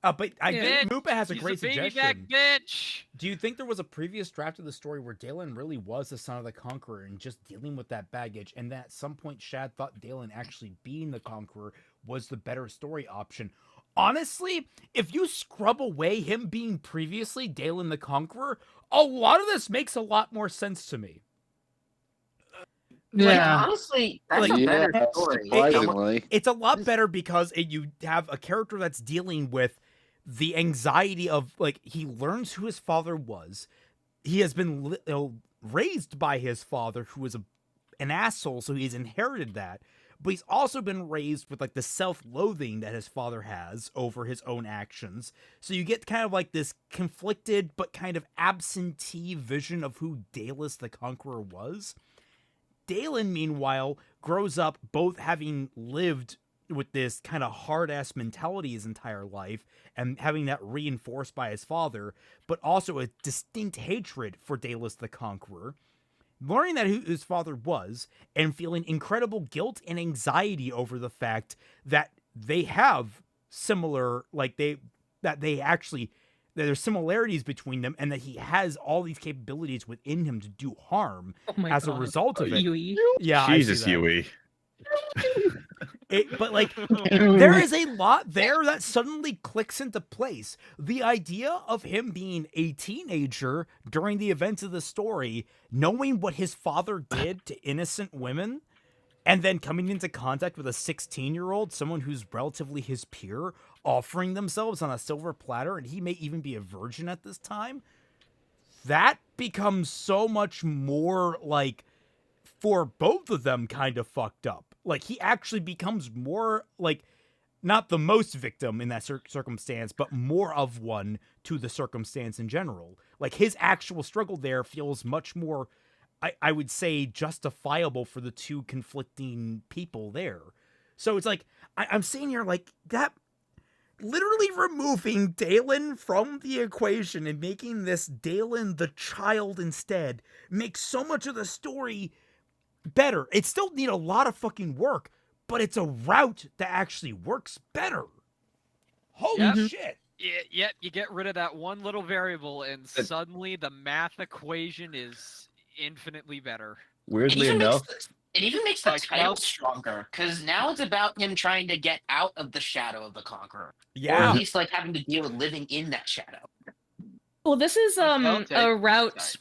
But I think Moopa has a great suggestion. Bitch. Do you think there was a previous draft of the story where Dalen really was the son of the Conqueror and just dealing with that baggage, and that at some point Shad thought Dalen actually being the Conqueror was the better story option? Honestly, if you scrub away him being previously Dalen the Conqueror, a lot of this makes a lot more sense to me. Yeah, like, honestly, that's a better story. Surprisingly. It's a lot better because you have a character that's dealing with the anxiety of, like, he learns who his father was. He has been raised by his father, who is an asshole, so he's inherited that. But he's also been raised with, like, the self-loathing that his father has over his own actions. So you get kind of like this conflicted but kind of absentee vision of who Dalus the Conqueror was. Dalen, meanwhile, grows up both having lived with this kind of hard-ass mentality his entire life and having that reinforced by his father, but also a distinct hatred for Dalus the Conqueror, learning that who his father was and feeling incredible guilt and anxiety over the fact that they have similar, like there's similarities between them, and that he has all these capabilities within him to do harm as a result of it. Yui. Yeah, Jesus, Yui. But like, there is a lot there that suddenly clicks into place. The idea of him being a teenager during the events of the story, knowing what his father did to innocent women, and then coming into contact with a 16-year-old, someone who's relatively his peer, offering themselves on a silver platter, and he may even be a virgin at this time, that becomes so much more, like, for both of them, kind of fucked up. Like, he actually becomes more, like, not the most victim in that circumstance, but more of one to the circumstance in general. Like, his actual struggle there feels much more, I would say, justifiable for the two conflicting people there. So it's like, I'm sitting here like, literally removing Dalen from the equation and making this Dalen the child instead makes so much of the story better. It still need a lot of fucking work, but it's a route that actually works better. Holy shit. Yep, you get rid of that one little variable, and suddenly the math equation is infinitely better. Weirdly enough, it even makes the title stronger, because now it's about him trying to get out of the shadow of the Conqueror. Or at least like having to deal with living in that shadow. Well, this is a route.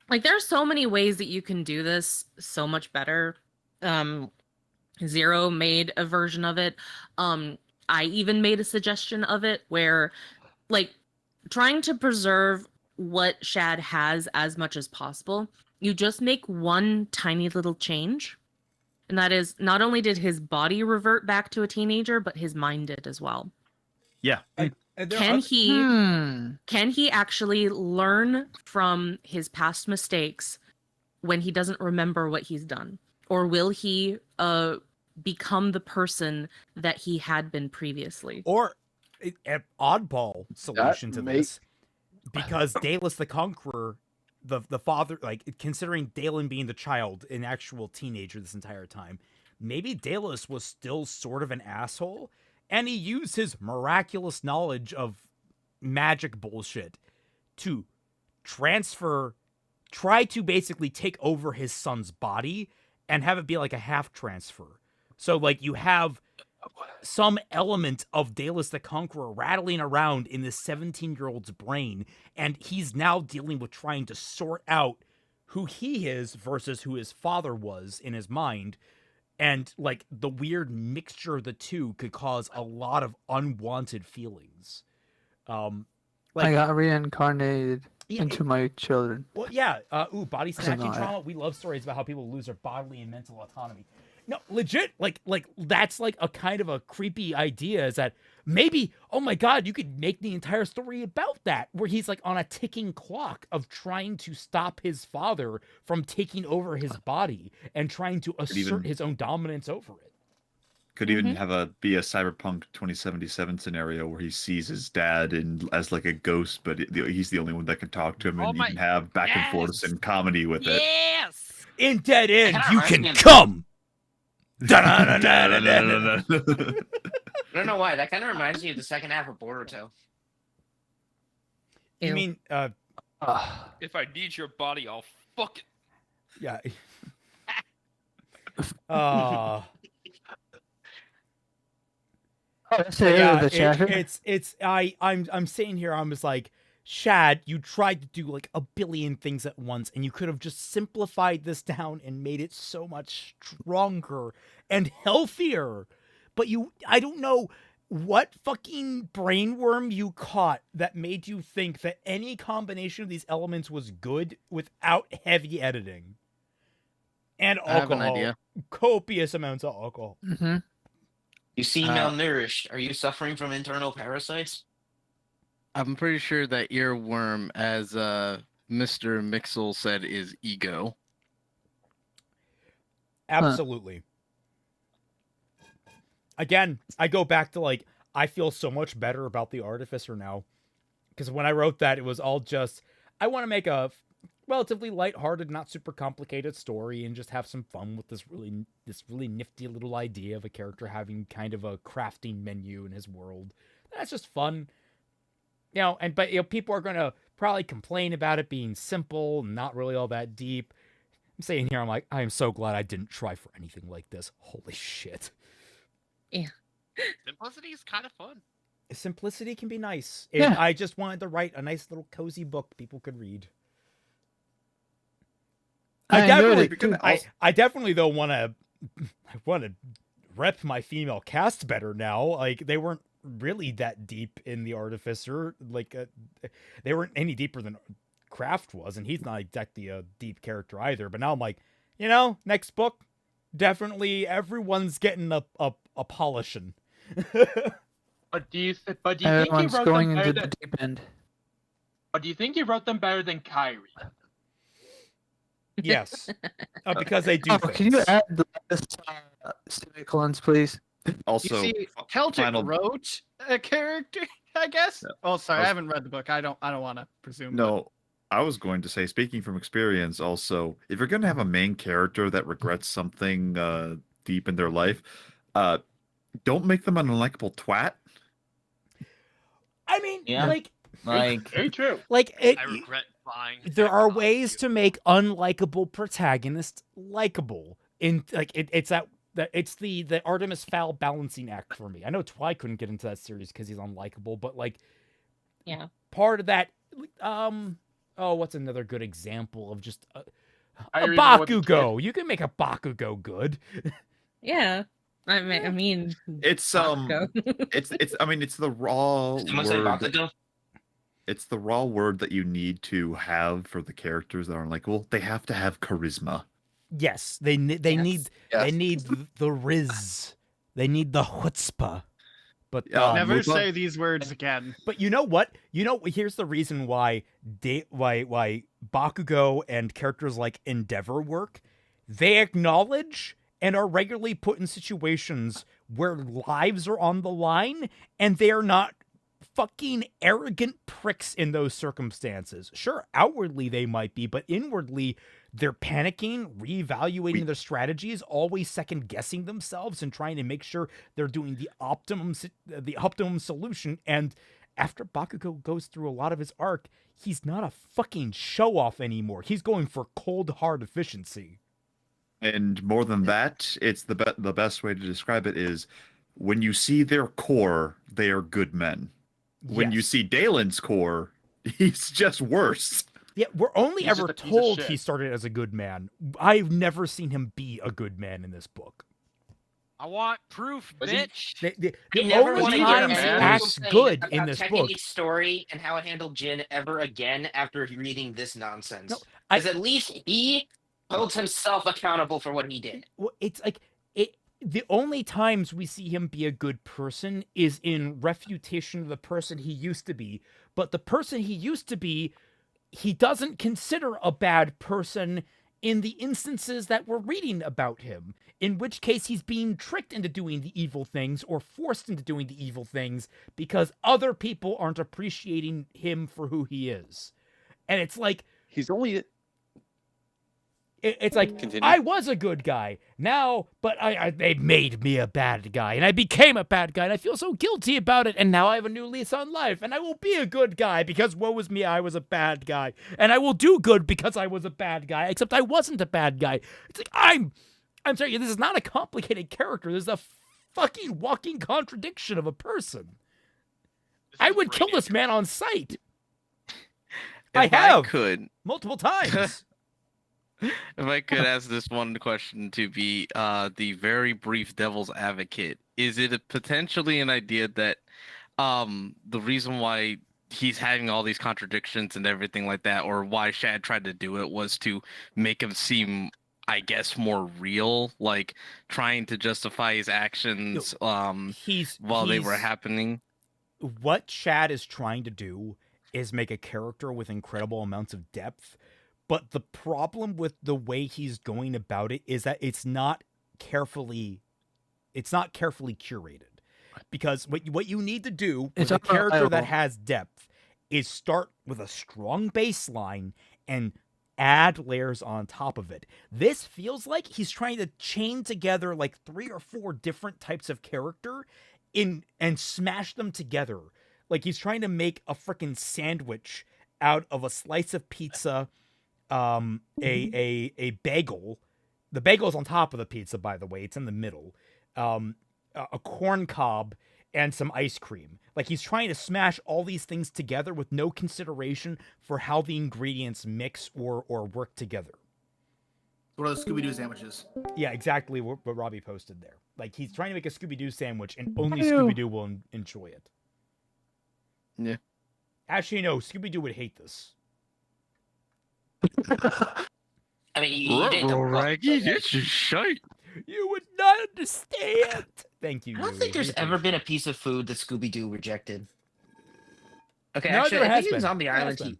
Like, there are so many ways that you can do this so much better. Zero made a version of it. I even made a suggestion of it where, like, trying to preserve what Shad has as much as possible, you just make one tiny little change. And that is, not only did his body revert back to a teenager, but his mind did as well. Yeah. Can he actually learn from his past mistakes when he doesn't remember what he's done? Or will he become the person that he had been previously? Or an oddball solution to this, because Dalus the Conqueror, the father, like, considering Dalen being the child, an actual teenager this entire time, maybe Dalus was still sort of an asshole, and he used his miraculous knowledge of magic bullshit to try to basically take over his son's body and have it be like a half transfer. So, like, you have some element of Dalus the Conqueror rattling around in this 17-year-old's brain, and he's now dealing with trying to sort out who he is versus who his father was in his mind. And, like, the weird mixture of the two could cause a lot of unwanted feelings. I got reincarnated into my children. Well, yeah. Body snatching know, trauma. We love stories about how people lose their bodily and mental autonomy. No, legit, like that's like a kind of a creepy idea, is that maybe, oh my God, you could make the entire story about that, where he's like on a ticking clock of trying to stop his father from taking over his body and trying to assert his own dominance over it. Could even have be a Cyberpunk 2077 scenario where he sees his dad as like a ghost, but he's the only one that can talk to him, and you can have back and forth and comedy with it. Yes! In Dead End, you can come! I don't know why. That kind of reminds me of the second half of Boruto. You mean, if I need your body, I'll fuck it. Yeah. I'm sitting here, I'm just like, Shad, you tried to do like a billion things at once, and you could have just simplified this down and made it so much stronger and healthier. But I don't know what fucking brainworm you caught that made you think that any combination of these elements was good without heavy editing. And alcohol. I have an idea. Copious amounts of alcohol. You seem malnourished. Are you suffering from internal parasites? I'm pretty sure that earworm, as Mr. Mixel said, is ego. Absolutely. Again, I go back to, like, I feel so much better about the Artificer now. Because when I wrote that, it was all just, I want to make a relatively lighthearted, not super complicated story and just have some fun with this really nifty little idea of a character having kind of a crafting menu in his world. That's just fun. You know, but people are going to probably complain about it being simple and not really all that deep. I'm sitting here, I'm like, I am so glad I didn't try for anything like this. Holy shit. Yeah. Simplicity is kind of fun. Simplicity can be nice. Yeah. I just wanted to write a nice little cozy book people could read. I definitely though want to rep my female cast better now. Like, they weren't really that deep in the Artificer. Like, they weren't any deeper than Kraft was, and he's not exactly a deep character either. But now I'm like, next book, definitely everyone's getting a polishing. But do you think he Everyone's wrote going them better into the than? deep end. But do you think he wrote them better than Kyrie? Yes, because they do. Can you add the semicolons, please? Also, you see, Celtic final- wrote a character, I guess. Oh, sorry, I haven't read the book. I don't want to presume. No, I was going to say, speaking from experience, also, if you're going to have a main character that regrets something deep in their life, don't make them an unlikable twat. I mean, Yeah. like, Very true. like it, I regret buying. there are ways to make unlikable protagonists likable. In like, it's the Artemis Fowl balancing act for me. I know Twy couldn't get into that series because he's unlikable, but like, Yeah. part of that. What's another good example of just a I don't even know what the Bakugo? You can make a Bakugo good. Yeah. I mean, It's Bakugo. it's the raw Someone say word. Bakugo? It's the raw word that you need to have for the characters that are unlikable. They have to have charisma. Yes, they need the riz. They need the chutzpah. But Never Mupa- say these words again. But you know what? Here's the reason why Bakugo and characters like Endeavor work. They acknowledge and are regularly put in situations where lives are on the line, and they are not fucking arrogant pricks in those circumstances. Sure, outwardly they might be, but inwardly they're panicking, reevaluating their strategies, always second guessing themselves and trying to make sure they're doing the optimum solution. And after Bakugo goes through a lot of his arc, he's not a fucking show off anymore. He's going for cold hard efficiency. And more than that, it's the best way to describe it is when you see their core, they are good men. When you Yes. see Dalen's core, he's just worse. Yeah, we're only He's ever just a piece of told shit. he started as a good man. I've never seen him be a good man in this book. I want proof, Was he- bitch. The I never only want to time he hear anyone acts say good about in this checking book. a story and how it handled Jin ever again after reading this nonsense. No, Because at least he holds himself accountable for what he did. Well, it's like the only times we see him be a good person is in refutation of the person he used to be. But the person he used to be, he doesn't consider a bad person in the instances that we're reading about him. In which case he's being tricked into doing the evil things or forced into doing the evil things because other people aren't appreciating him for who he is. And it's like, He's only it's like, Continue. I was a good guy now, but they made me a bad guy, and I became a bad guy, and I feel so guilty about it, and now I have a new lease on life, and I will be a good guy because woe is me, I was a bad guy, and I will do good because I was a bad guy, except I wasn't a bad guy. It's like, I'm sorry, this is not a complicated character. This is a fucking walking contradiction of a person. I would kill this man on sight. I If have could, multiple times. if I could ask this one question to be the very brief devil's advocate, is it potentially an idea that the reason why he's having all these contradictions and everything like that, or why Shad tried to do it, was to make him seem, I guess, more real, like trying to justify his actions while they were happening? What Shad is trying to do is make a character with incredible amounts of depth, but the problem with the way he's going about it is that it's not carefully curated. Because what you need to do with a character that has depth is start with a strong baseline and add layers on top of it. This feels like he's trying to chain together like 3 or 4 different types of character and smash them together. Like he's trying to make a freaking sandwich out of a slice of pizza, a bagel. The bagel's on top of the pizza, by the way. It's in the middle. A corn cob and some ice cream. Like he's trying to smash all these things together with no consideration for how the ingredients mix or work together. What are the Scooby-Doo sandwiches? Yeah, exactly what Robbie posted there. Like he's trying to make a Scooby-Doo sandwich and only Scooby-Doo will enjoy it. Yeah. Actually, no, Scooby-Doo would hate this. I mean, you did the Raggy, that's just shite. You would not understand. Thank you. I don't think there's ever been a piece of food that Scooby Doo rejected. Okay, No, actually, there I has think in been. Zombie There has Island,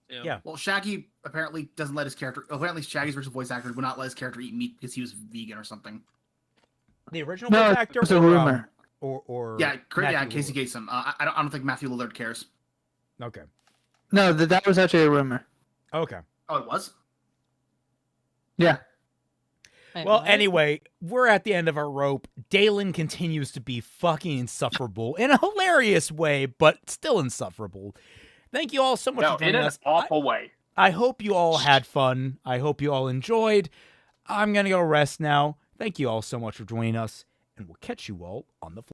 been. Yeah. Well, Shaggy apparently doesn't let his character. Apparently, Shaggy's original voice actor would not let his character eat meat because he was vegan or something. The original No, voice it actor was a rumor. Or Yeah, yeah, Matthew Casey Lillard? Kasem. I don't think Matthew Lillard cares. Okay. No, that was actually a rumor. Okay. Oh, it was? Yeah. Well, anyway, we're at the end of our rope. Dalen continues to be fucking insufferable in a hilarious way, but still insufferable. Thank you all so much No, for in joining an us. awful way. I hope you all had fun. I hope you all enjoyed. I'm going to go rest now. Thank you all so much for joining us, and we'll catch you all on the floor.